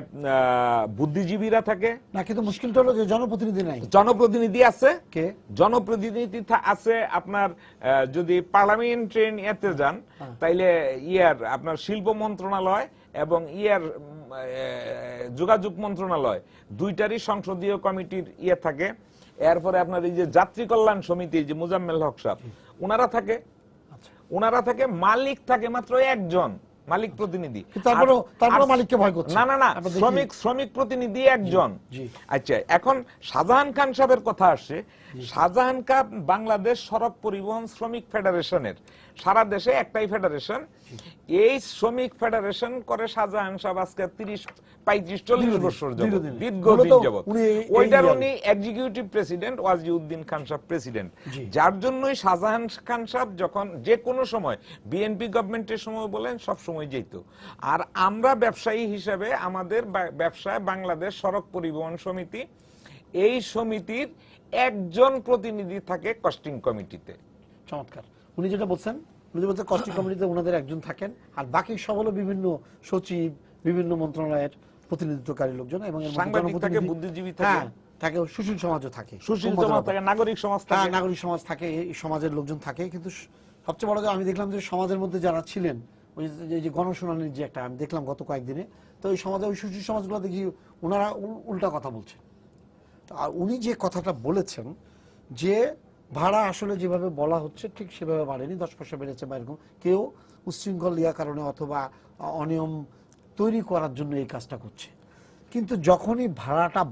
বুদ্ধিজীবীরা থাকে। না, কিন্তু মুশকিলটা হলো যে জনপ্রতিনিধি নাই। জনপ্রতিনিধি আছে, কে? জনপ্রতিনিধি আছে আপনার যদি পার্লামেন্টারি এতে যান তাইলে আপনার শিল্প মন্ত্রণালয় এবং যোগাযোগ মন্ত্রণালয় দুইটারই সংসদীয় কমিটির থাকে। এরপরে আপনার এই যে যাত্রী কল্যাণ সমিতি, যে মুজাম্মেল হক সাহেব, ওনারা থাকে, মালিক থাকে মাত্র একজন, মালিক প্রতিনিধি। তারপরও মালিককে ভয় করছে। না, শ্রমিক প্রতিনিধি একজন। আচ্ছা, এখন শাহজাহান খান সাহেবের কথা আসছে। শাহজাহান খান বাংলাদেশ সড়ক পরিবহন শ্রমিক ফেডারেশনের, সারা দেশে একটাই ফেডারেশন। এই শ্রমিক ফেডারেশন করে শাহজাহান সাহেব আজকে 35-40 বছর যাবত, দীর্ঘদিন যাবত। ওইটার উনি এক্সিকিউটিভ প্রেসিডেন্ট, ওয়াজিউদ্দিন খান সাহেব প্রেসিডেন্ট। যার জন্যই শাহজাহান খান সাহেব যখন যে কোনো সময় বিএনপি গভর্নমেন্টের সময় বলেন সব সময় যেত। আর আমরা ব্যবসায়ী হিসাবে আমাদের ব্যবসায় বাংলাদেশ সড়ক পরিবহন সমিতি, এই সমিতির একজন প্রতিনিধি থাকে কস্টিং কমিটিতে। চমৎকার। উনি যেটা বলছেন, কস্টিং কমিটিতে ওনাদের একজন থাকেন, আর বাকি সব হলো বিভিন্ন সচিব, বিভিন্ন মন্ত্রণালয়ের প্রতিনিধিত্বকারী লোকজন, এবং সাংবাদিক থাকে, বুদ্ধিজীবী থাকে, সুশীল সমাজও থাকে, সুশীল সমাজ থাকে, নাগরিক সমাজ থাকে, নাগরিক সমাজ থাকে, এই সমাজের লোকজন থাকে। কিন্তু সবচেয়ে বড় আমি দেখলাম যে সমাজের মধ্যে যারা ছিলেন, ওই যে গণশুনানির যে একটা আমি দেখলাম গত কয়েকদিনে, তো ওই সমাজে ওই সুশীল সমাজগুলো দেখি ওনারা উল্টা কথা বলছেন। আর উনি যে কথাটা বলেছেন যে ভাড়া আসলে যেভাবে বলা হচ্ছে ঠিক সেভাবে বাড়েনি, 10 পয়সা বেড়েছে বা এরকম, কেউ উচ্ছৃঙ্খল ইয়ার কারণে অথবা অনিয়ম তৈরি করার জন্য এই কাজটা করছে। কিন্তু যখনই ভাড়াটা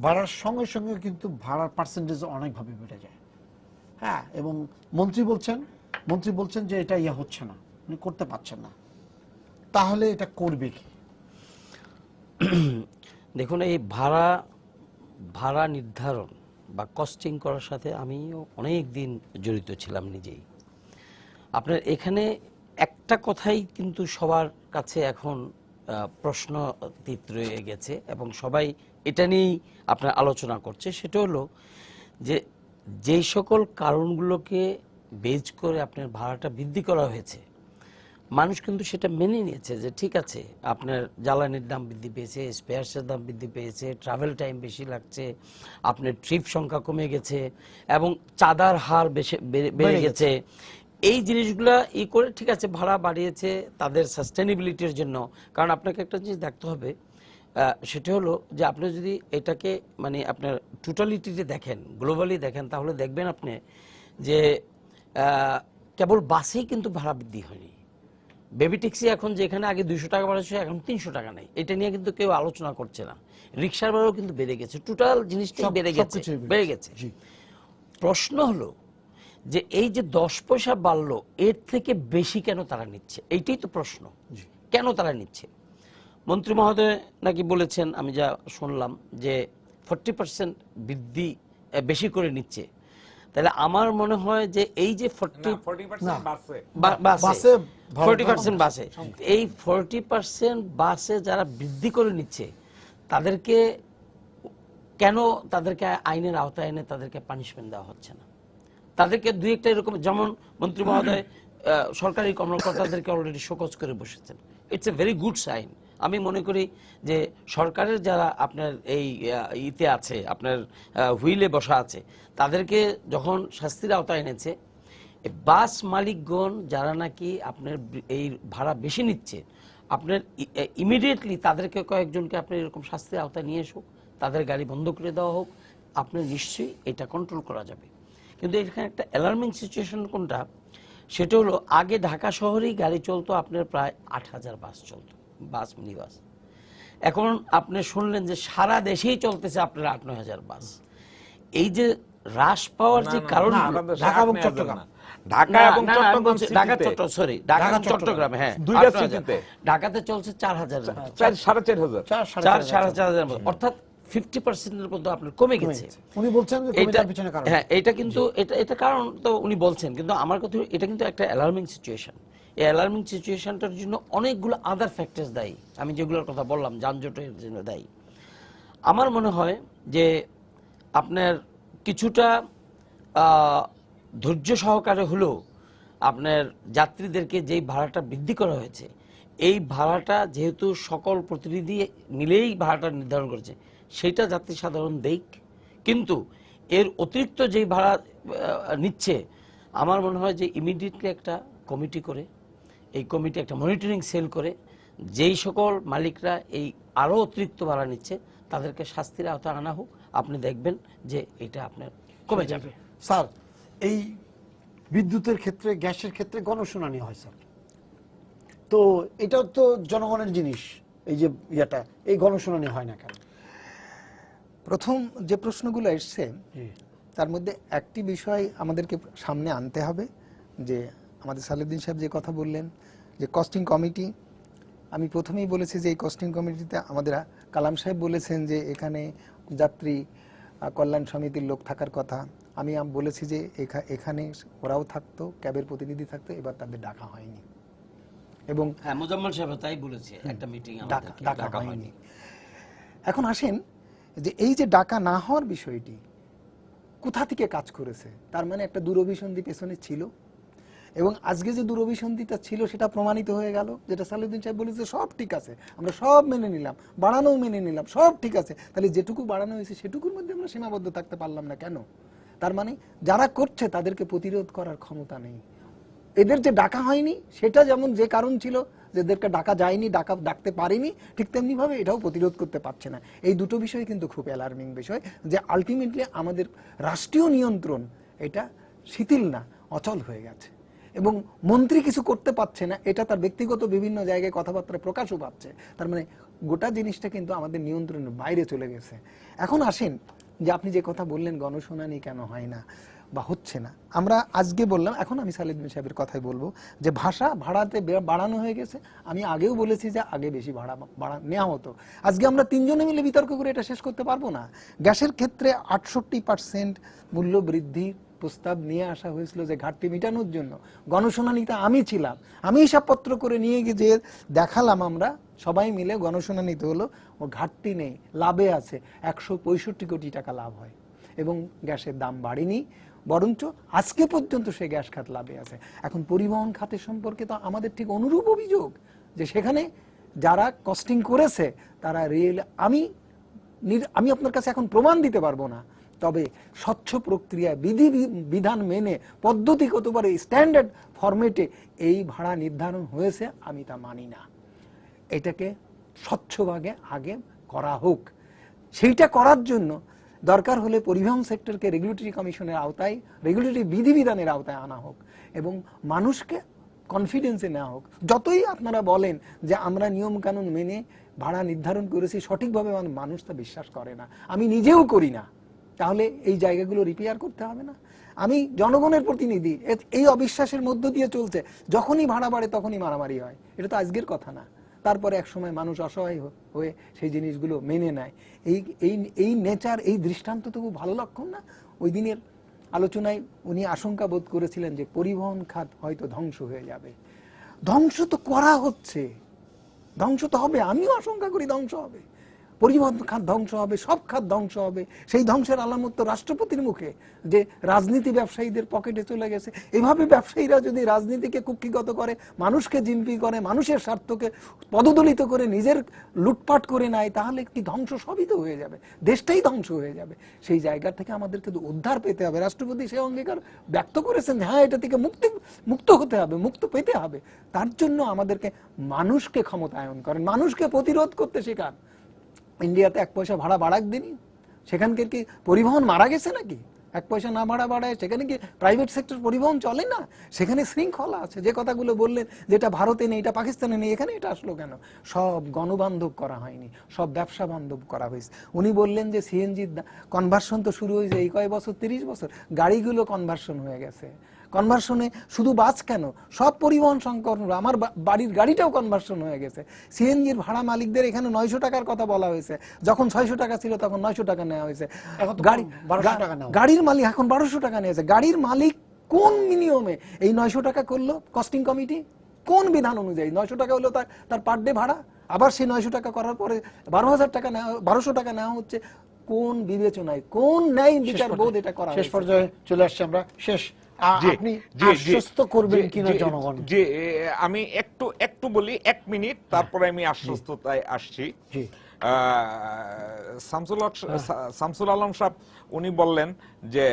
বাড়ার সঙ্গে সঙ্গে কিন্তু ভাড়ার পার্সেন্টেজ অনেকভাবে বেড়ে যায়। হ্যাঁ, এবং মন্ত্রী বলছেন যে এটা হচ্ছে না, উনি করতে পারছেন না। তাহলে এটা করবে কি? দেখুন, এই ভাড়া নির্ধারণ বা কস্টিং করার সাথে আমিও অনেক দিন জড়িত ছিলাম নিজেই। আপনার এখানে একটা কথাই কিন্তু সবার কাছে এখন প্রশ্নতীত রয়ে গেছে এবং সবাই এটা নিয়েই আপনার আলোচনা করছে। সেটা হলো যে যেই সকল কারণগুলোকে বেজ করে আপনার ভাড়াটা বৃদ্ধি করা হয়েছে, মানুষ কিন্তু সেটা মেনে নিয়েছে যে ঠিক আছে, আপনার জ্বালানির দাম বৃদ্ধি পেয়েছে, স্পেয়ার্সের দাম বৃদ্ধি পেয়েছে, ট্রাভেল টাইম বেশি লাগছে, আপনার ট্রিপ সংখ্যা কমে গেছে এবং চাঁদার হার বেড়ে গেছে। এই জিনিসগুলা করে ঠিক আছে ভাড়া বাড়িয়েছে তাদের সাস্টেনেবিলিটির জন্য। কারণ আপনাকে একটা জিনিস দেখতে হবে, সেটা হলো যে আপনি যদি এটাকে মানে আপনার টোটালিটিতে দেখেন, গ্লোবালি দেখেন, তাহলে দেখবেন আপনি যে কেবল বাসেই কিন্তু ভাড়া বৃদ্ধি হয়নি, বেবি ট্যাক্সি এখন যেখানে আগে 200 টাকা ভাড়া ছিল এখন 300 টাকা নেই, এটা নিয়ে কিন্তু কেউ আলোচনা করছে না। রিক্সার ভাড়াও কিন্তু বেড়ে গেছে, টোটাল জিনিসটাই বেড়ে গেছে, বেড়ে গেছে। প্রশ্ন হলো যে এই যে 10 পয়সা বাড়লো, এর থেকে বেশি কেন তারা নিচ্ছে, এইটাই তো প্রশ্ন। কেন তারা নিচ্ছে? মন্ত্রী মহোদয় নাকি বলেছেন, আমি যা শুনলাম, যে 40% বৃদ্ধি বেশি করে নিচ্ছে। তাহলে আমার মনে হয় যে এই যে 40% বাসে 40% বাসে, এই 40% বাসে যারা বৃদ্ধি করে নিচ্ছে তাদেরকে কেন তাদেরকে আইনের আওতায় এনে তাদেরকে পানিশমেন্ট দেওয়া হচ্ছে না? তাদেরকে দুই একটা এরকম, যেমন মন্ত্রী মহোদয় সরকারি কর্মকর্তাদেরকে অলরেডি শোকজ করে বসেছেন, it's a very good sign. আমি মনে করি যে সরকারের যারা আপনার এই ইতে আছে, আপনার হুইলে বসা আছে, তাদেরকে যখন শাস্তির আওতায় এনেছে, বাস মালিকগণ যারা নাকি আপনার এই ভাড়া বেশি নিচ্ছে, আপনার ইমিডিয়েটলি তাদেরকে কয়েকজনকে আপনার এরকম শাস্তির আওতায় নিয়ে এসো, তাদের গাড়ি বন্ধ করে দেওয়া হোক, আপনার নিশ্চয়ই এটা কন্ট্রোল করা যাবে। কিন্তু এখানে একটা অ্যালার্মিং সিচুয়েশন কোনটা, সেটা হলো আগে ঢাকা শহরেই গাড়ি চলতো আপনার প্রায় 8000 বাস চলতো, বাস মিনি বাস। এখন আপনি শুনলেন যে সারা দেশেই চলতেছে আপনার 8-9 বাস। এই যে হ্রাস পাওয়ার যে কারণ, ঢাকা এবং চট্টগ্রাম, চট্টগ্রামে, হ্যাঁ, ঢাকাতে চলছে 4000, 4,500, অর্থাৎ 50%-এর মতো আপনার কমে গেছে। উনি বলছেন যে কমে যাওয়ার পিছনে কারণ, হ্যাঁ, এটা কিন্তু এটা কারণ তো উনি বলছেন, কিন্তু আমার কথা এটা কিন্তু একটা অ্যালার্মিং সিচুয়েশন। এই অ্যালার্মিং সিচুয়েশনটার জন্য অনেকগুলো আদার ফ্যাক্টরস দায়ী, আমি যেগুলোর কথা বললাম, যানজটের জন্য দায়ী। আমার মনে হয় যে আপনার কিছুটা ধৈর্য সহকারে হলেও আপনার যাত্রীদেরকে যেই ভাড়াটা বৃদ্ধি করা হয়েছে, এই ভাড়াটা যেহেতু সকল প্রতিনিধি মিলেই ভাড়াটা নির্ধারণ করেছে, সেইটা যাত্রী সাধারণ দেখ, কিন্তু এর অতিরিক্ত যেই ভাড়া নিচ্ছে, আমার মনে হয় যে ইমিডিয়েটলি একটা কমিটি করে, এই কমিটি একটা মনিটরিং সেল করে, যেই সকল মালিকরা এই আরও অতিরিক্ত ভাড়া নিচ্ছে তাদেরকে শাস্তির আওতায় আনা হোক। আপনি দেখবেন যে এটা আপনার কমে যাবে। স্যার, এই বিদ্যুতের ক্ষেত্রে, গ্যাসের ক্ষেত্রে গণশুনানি হয় স্যার, তো এটাও তো জনগণের জিনিস, এই যে ইয়েটা, এই গণশুনানি হয় না কেন? প্রথম যে প্রশ্নগুলো এসছে তার মধ্যে একটি বিষয় আমাদেরকে সামনে আনতে হবে, যে আমাদের সালেউদ্দিন সাহেব যে কথা বললেন যে কস্টিং কমিটি, আমি প্রথমেই বলেছি যে এই কস্টিং কমিটিতে আমাদের কালাম সাহেব বলেছেন যে এখানে যাত্রী কল্যাণ সমিতির লোক থাকার কথা। আমি বলেছি যে এখানে ওরাও থাকতো, ক্যাবের প্রতিনিধি থাকতো, এবার তাদের ডাকা হয়নি এবং মোজাম্মেল সাহেব তাই বলেছে, একটা মিটিং ডাকা হয়নি। এখন আসেন যে এই যে ডাকা না হওয়ার বিষয়টি কোথা থেকে কাজ করেছে, তার মানে একটা দুরভিসন্ধি পেছনে ছিল, এবং আজকে যে দুরভিসন্ধিটা ছিল সেটা প্রমাণিত হয়ে গেল। যেটা সালেউদ্দিন সাহেব বলেছে সব ঠিক আছে, আমরা সব মেনে নিলাম, বাড়ানোও মেনে নিলাম, সব ঠিক আছে, তাহলে যেটুকু বাড়ানো হয়েছে সেটুকুর মধ্যে আমরা সীমাবদ্ধ থাকতে পারলাম না কেন? তার মানে যারা করছে তাদেরকে প্রতিরোধ করার ক্ষমতা নেই। এদের যে ডাকা হয়নি সেটা যেমন যে কারণ ছিল, যাদেরকে ডাকা যায়নি, ডাকতে পারেনি, ঠিক তেমনিভাবে এটাও প্রতিরোধ করতে পারছে না। এই দুটো বিষয় কিন্তু খুব অ্যালার্মিং বিষয়, যে আলটিমেটলি আমাদের রাষ্ট্রীয় নিয়ন্ত্রণ এটা শিথিল না, অচল হয়ে গেছে, এবং মন্ত্রী কিছু করতে পারছে না, এটা তার ব্যক্তিগত বিভিন্ন জায়গায় কথাবার্তা প্রকাশও পাচ্ছে। তার মানে গোটা জিনিসটা কিন্তু আমাদের নিয়ন্ত্রণের বাইরে চলে গেছে। এখন আসেন যে আপনি যে কথা বললেন গণশুনানি কেন হয় না বা হচ্ছে না, আমরা আজকে বললাম, এখন আমি সালেউদ্দিন সাহেবের কথাই বলবো যে ভাড়াতে বাড়ানো হয়ে গেছে। আমি আগেও বলেছি যে আগে বেশি ভাড়া নেওয়া হতো, আজকে আমরা তিনজনে মিলে বিতর্ক করে এটা শেষ করতে পারবো না। গ্যাসের ক্ষেত্রে 68% মূল্য বৃদ্ধির প্রস্তাব নিয়ে আসা হয়েছিল যে ঘাটতি মেটানোর জন্য। গণশুনানিতে আমি ছিলাম, আমি হিসাবপত্র করে নিয়ে গিয়ে যে দেখালাম, আমরা সবাই মিলে গণশুনানিতে হলো, ও ঘাটতি নেই, লাভে আছে, 165 কোটি টাকা লাভ হয়, এবং গ্যাসের দাম বাড়েনি, বরঞ্চ আজকে পর্যন্ত সে গ্যাস খাত লাভে আছে। এখন পরিবহন খাতের সম্পর্কে তো আমাদের ঠিক অনুরূপ অভিযোগ, যে সেখানে যারা কস্টিং করেছে তারা আমি আপনার কাছে এখন প্রমাণ দিতে পারবো না, তবে স্বচ্ছ প্রক্রিয়ায় বিধান মেনে পদ্ধতিগতভাবে স্ট্যান্ডার্ড ফরম্যাটে এই ভাড়া নির্ধারণ হয়েছে, আমি তা মানি না। এটাকে স্বচ্ছভাবে আগে করা হোক, সেইটা করার জন্য দরকার হলে পরিবহন সেক্টরকে রেগুলেটরি কমিশনের আওতায়, রেগুলেটরি বিধিবিধানের আওতায় আনা হোক, এবং মানুষকে কনফিডেন্সে নেওয়া হোক। যতই আপনারা বলেন যে আমরা নিয়ম কানুন মেনে ভাড়া নির্ধারণ করেছি, সঠিকভাবে মানুষ তা বিশ্বাস করে না, আমি নিজেও করি না, তাহলে এই জায়গাগুলো রিপেয়ার করতে হবে না? আমি জনগণের প্রতিনিধি, এই অবিশ্বাসের মধ্য দিয়ে চলছে। যখনই ভাড়া বাড়ে তখনই মারামারি হয়, এটা তো আজকের কথা না। তারপরে একসময় মানুষ অসহায় হয়ে সেই জিনিসগুলো মেনে নেয়। এই এই এই নেচার, এই দৃষ্টান্ত তো খুব ভালো লক্ষণ না? ওই দিনের আলোচনায় উনি আশঙ্কা বোধ করেছিলেন যে পরিবহন খাত হয়তো ধ্বংস হয়ে যাবে। ধ্বংস তো করা হচ্ছে, ধ্বংস তো হবে, আমিও আশঙ্কা করি ধ্বংস হবে, পরিবহন খাত ধ্বংস হবে, সব খাত ধ্বংস হবে। সেই ধ্বংসের আলামত তো রাষ্ট্রপতির মুখে, যে রাজনীতি ব্যবসায়ীদের পকেটে চলে গেছে। এভাবে ব্যবসায়ীরা যদি রাজনীতিকে কুক্ষিগত করে, মানুষকে জিম্পি করে, মানুষের স্বার্থকে পদদলিত করে নিজের লুটপাট করে নেয়, তাহলে একটি ধ্বংস সবই তো হয়ে যাবে, দেশটাই ধ্বংস হয়ে যাবে। সেই জায়গা থেকে আমাদেরকে তো উদ্ধার পেতে হবে। রাষ্ট্রপতি সেই অঙ্গীকার ব্যক্ত করেছেন, হ্যাঁ এটা থেকে মুক্ত হতে হবে, মুক্ত পেতে হবে। তার জন্য আমাদেরকে মানুষকে ক্ষমতায়ন করেন, মানুষকে প্রতিরোধ করতে শেখান। ইন্ডিয়াতে 1 পয়সা ভাড়া বাড়াক দিনই, সেখানকার কি পরিবহন মারা গেছে নাকি? 1 পয়সা না ভাড়া বাড়ায় সেখানে কি প্রাইভেট সেক্টর পরিবহন চলে না? সেখানে শৃঙ্খলা আছে। যে কথাগুলো বললেন যেটা ভারতে নেই, এটা পাকিস্তানে নেই, এখানে এটা আসলো কেন? সব গণবান্ধব করা হয়নি, সব ব্যবসা বান্ধব করা হয়েছে। উনি বললেন যে সিএনজি কনভার্সন তো শুরু হয়েছে এই কয় বছর, 30 বছর, গাড়িগুলো কনভার্সন হয়ে গেছে। কনভার্সনে শুধু বাস কেন, সব পরিবহন সংকট, আমার বাড়ির গাড়িটাও কনভার্সন হয়ে গেছে। সিএনজির ভাড়া মালিকদের এখানে 900 টাকার কথা বলা হয়েছে, যখন 600 টাকা ছিল তখন 900 টাকা নেওয়া হয়েছে। গাড়ির মালিক এখন 1200 টাকা নিয়েছে। গাড়ির মালিক কোন নিয়মে এই 900 টাকা করলো? কস্টিং কমিটি কোন বিধান অনুযায়ী 900 টাকা হলো তার পার ডে ভাড়া? আবার সেই 900 টাকা করার পরে 12,000 টাকা নেওয়া, 1200 টাকা নেওয়া হচ্ছে। কোন বিবেচনায়, কোন ন্যায় বিচার বোধ এটা করা? শেষ পর্যায়ে চলে আসছে আমরা, শেষ আপনি আশ্বস্ত করবেন কিনা জনগণ? যে আমি একটু বলি, 1 মিনিট, তারপরে আমি আশ্বস্ততায় আসছি। শামসুল আলম সাহেব উনি বললেন যে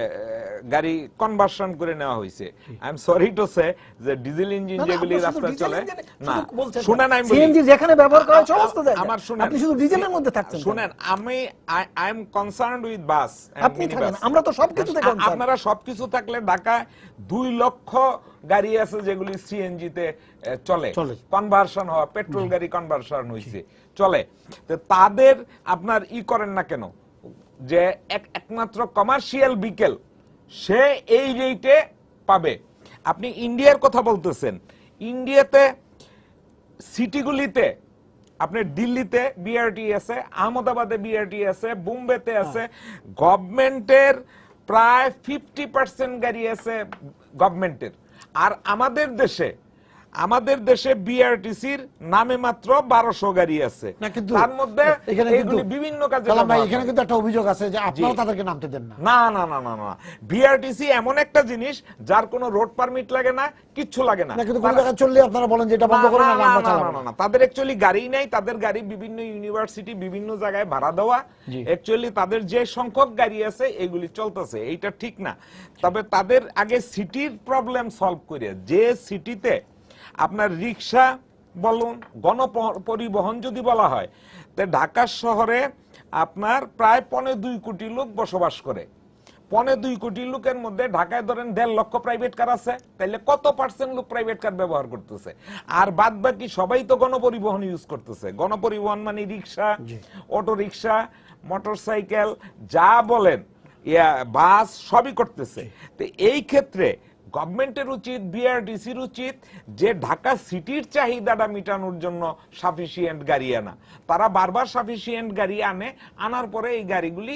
গাড়ি কনভার্সন করে নেওয়া হয়েছে। I am sorry to say যে ডিজেল ইঞ্জিন যেগুলি রাস্তায় চলে না, শুনেন আমি বলি, সিএনজি যেখানে ব্যবহার করা হয় সমস্ত জায়গায়, আমার শুনেন, আপনি শুধু ডিজেলের মধ্যে থাকছেন। শুনেন, আই এম কনসার্নড উইথ বাস, আপনি থাকেন, আমরা তো সবকিছুতে কনসার্ন। আপনারা সবকিছু থাকলে ঢাকায় 2 লক্ষ গাড়ি আছে যেগুলি সিএনজি তে চলে, কনভার্সন হওয়া, পেট্রোল গাড়ি কনভার্সন হইছে, চলে। তো তাদের আপনার করেন না কেন যে একমাত্র কমার্শিয়াল বিকেল সে এই রেটে পাবে? আপনি ইন্ডিয়ার কথা বলতেছেন, ইন্ডিয়াতে সিটিগুলিতে আপনি দিল্লিতে বিআরটি আছে, আহমেদাবাদে বিআরটি আছে, বোম্বেতে আছে, গভর্নমেন্টের প্রায় 50% গাড়ি আছে গভর্নমেন্টের। আর আমাদের দেশে বিআরটিসির নামে মাত্র 1200 গাড়ি আছে, তার মধ্যে এগুলি বিভিন্ন কাজে। এখানে কিন্তু একটা অভিযোগ আছে যে আপনারা তাদেরকে নামতে দেন না। না না না না না, বিআরটিসি এমন একটা জিনিস যার কোনো রোড পারমিট লাগে না, কিচ্ছু লাগে না। কিন্তু কোন জায়গায় চললে আপনারা বলেন যে এটা বন্ধ করুন, আমরা চালাবো না। তাদের অ্যাকচুয়ালি গাড়ি নাই, তাদের গাড়ি বিভিন্ন ইউনিভার্সিটি, বিভিন্ন জায়গায় ভাড়া দেওয়া। অ্যাকচুয়ালি তাদের যে সংখ্যক গাড়ি আছে এগুলি চলতেছে, এইটা ঠিক না। তবে তাদের আগে সিটির প্রবলেম সলভ করে, যে সিটিতে আপনার রিক্সা বলুন, গণপরিবহন যদি বলা হয়, তো ঢাকা শহরে আপনার প্রায় 2.25 কোটি লোক বসবাস করে। 2.25 কোটি লোকের মধ্যে ঢাকায় ধরেন 1.5 লক্ষ প্রাইভেট কার আছে, তাহলে কত পার্সেন্ট লোক প্রাইভেট কার ব্যবহার করতেছে? আর বাদ বাকি সবাই তো গণপরিবহন ইউজ করতেছে। গণপরিবহন মানে রিক্সা, অটো রিক্সা, মোটরসাইকেল, যা বলেন, বাস, সবই করতেছে। তো এই ক্ষেত্রে গভর্নমেন্টের উচিত, বিআরটিসির উচিত যে ঢাকা সিটির চাহিদাটা মেটানোর জন্য সাফিসিয়েন্ট গাড়ি আনা। তারা বারবার সাফিসিয়েন্ট গাড়ি আনার পরে এই গাড়িগুলি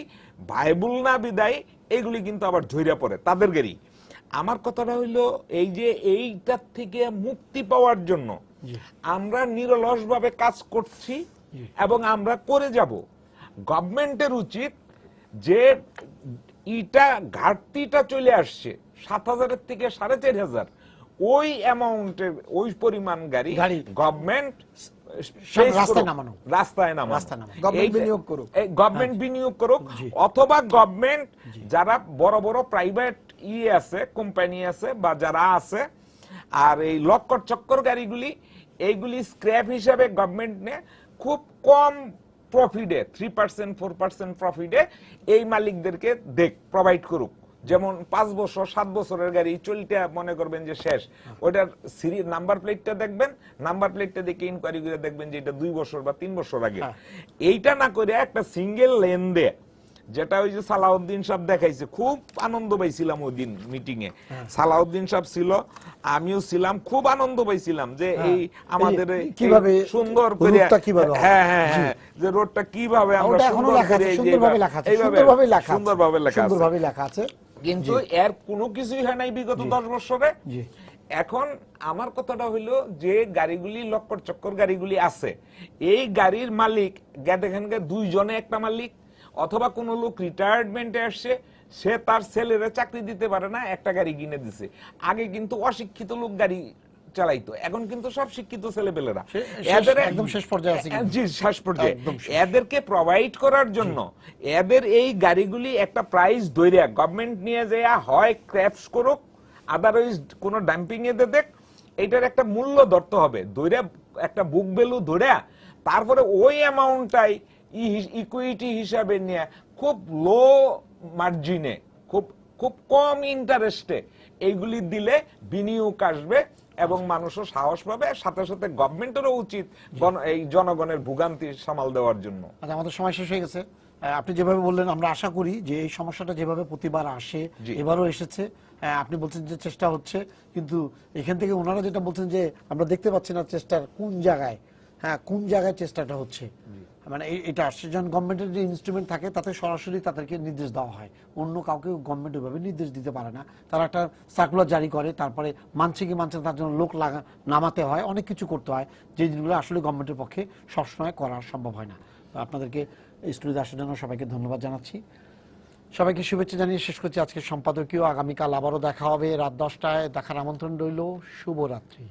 ভাইবল না বিদায় এইগুলি কিন্তু আবার ঝইরা পড়ে তাদের গাড়ি। আমার কথাটা হইলো এই যে এইটার থেকে মুক্তি পাওয়ার জন্য আমরা নিরলসভাবে কাজ করছি এবং আমরা করে যাব। গভর্নমেন্টের উচিত যে ইটা ঘাটতিটা চলে আসছে 7,000 থেকে 4,500, ওই অ্যামাউন্টের ওই পরিমাণ গাড়ি গভর্নমেন্ট রাস্তায় নামানো, গভর্নমেন্ট বিনিয়োগ করুক, অথবা গভর্নমেন্ট যারা বড় বড় প্রাইভেট আছে, কোম্পানি আছে বা যারা আছে, আর এই লক্কর চক্কর গাড়িগুলি এইগুলি স্ক্র্যাপ হিসাবে গভর্নমেন্ট নে খুব কম প্রফিটে, 3% 4% প্রফিটে এই মালিকদেরকে প্রোভাইড করুক, যেমন 5 বছর 7 বছরের গাড়ি চলতে মনে করবেন যে শেষ, ওটার সিরিয়াল নাম্বার প্লেটটা দেখবেন, নাম্বার প্লেটটা দেখে ইনকোয়ারি করে দেখবেন যে এটা 2 বছর বা 3 বছর আগে। এইটা না করে একটা সিঙ্গেল লেন দিয়ে, যেটা ওই যে সালাউদ্দিন সাহেব দেখাইছে, খুব আনন্দ পাইছিলাম ওই দিন মিটিং এ। সালাউদ্দিন সাহেব ছিল, আমিও ছিলাম, খুব আনন্দ পাইছিলাম যে এই আমাদের কিভাবে সুন্দর করে, রোডটা কিভাবে হবে। হ্যাঁ হ্যাঁ হ্যাঁ, যে রোডটা কিভাবে আমরা ওটা এখনো সুন্দর লেখা করে আছে, এই যে সুন্দরভাবে লেখা আছে, এইভাবে সুন্দরভাবে লেখা আছে, সুন্দরভাবে লেখা আছে। সুন্দরভাবে লেখা আছে। কিন্তু এর কোনো কিছুই হয় নাই বিগত 10 বছরে। জি। এখন আমার কথাটা হইলো যে গাড়িগুলি লক্কর চক্কর গাড়িগুলি আছে, এই গাড়ির মালিক দেখেন 2 জনে একটা মালিক, অথবা কোন লোক রিটায়ারমেন্টে আসছে, সে তার ছেলেরা চাকরি দিতে পারে না, একটা গাড়ি কিনে দিছে। আগে কিন্তু অশিক্ষিত লোক গাড়ি চালাইতো, এখন কিন্তু সব শিক্ষিত ছেলেপেলেরা একদম শেষ পর্যায়ে আছে কিন্তু। জি, শেষ পর্যায়ে। একদম শেষ। এদেরকে প্রোভাইড করার জন্য এদের এই গাড়িগুলি একটা প্রাইস ধরে গভর্নমেন্ট নিয়ে যায়, হয় ক্র্যাপস করুক, আদারওয়াইজ কোন ডাম্পিং এ দেখ, এটার একটা মূল্য ধরতে হবে, ধরে একটা বুক ভ্যালু ধরে তারপরে ওই অ্যামাউন্টটাই ইকুইটি হিসাবে নিয়ে খুব লো মার্জিনে, খুব খুব কম ইন্টারেস্টে এইগুলি দিলে বিনিয়োগ আসবে এবং মানুষও সাহস পাবে, সাথে সাথে গভর্নমেন্টেরও উচিত এই জনগণের ভোগান্তি সামাল দেওয়ার জন্য। আচ্ছা, আমাদের সময় শেষ হয়ে গেছে। আপনি যেভাবে বললেন, আমরা আশা করি যে এই সমস্যাটা যেভাবে প্রতিবার আসে, এবারও এসেছে, আপনি বলছেন যে চেষ্টা হচ্ছে, কিন্তু এখান থেকে ওনারা যেটা বলছেন যে আমরা দেখতে পাচ্ছি না চেষ্টার কোন জায়গায়, কোন জায়গায় চেষ্টাটা হচ্ছে। মানে এটা আসছে যখন গভর্নমেন্টের যে ইনস্ট্রুমেন্ট থাকে তাতে সরাসরি তাদেরকে নির্দেশ দেওয়া হয়, অন্য কাউকে গভর্নমেন্ট ওইভাবে নির্দেশ দিতে পারে না। তারা একটা সার্কুলার জারি করে, তারপরে মানছে কি মানছে তার জন্য লোক নামাতে হয়, অনেক কিছু করতে হয়, যে জিনিসগুলো আসলে গভর্নমেন্টের পক্ষে সবসময় করা সম্ভব হয় না। তো আপনাদেরকে স্টুডিওতে আসার জন্য সবাইকে ধন্যবাদ জানাচ্ছি, সবাইকে শুভেচ্ছা জানিয়ে শেষ করছি আজকের সম্পাদকীয়। আগামীকাল আবারও দেখা হবে রাত 10টায়, দেখার আমন্ত্রণ রইল। শুভরাত্রি।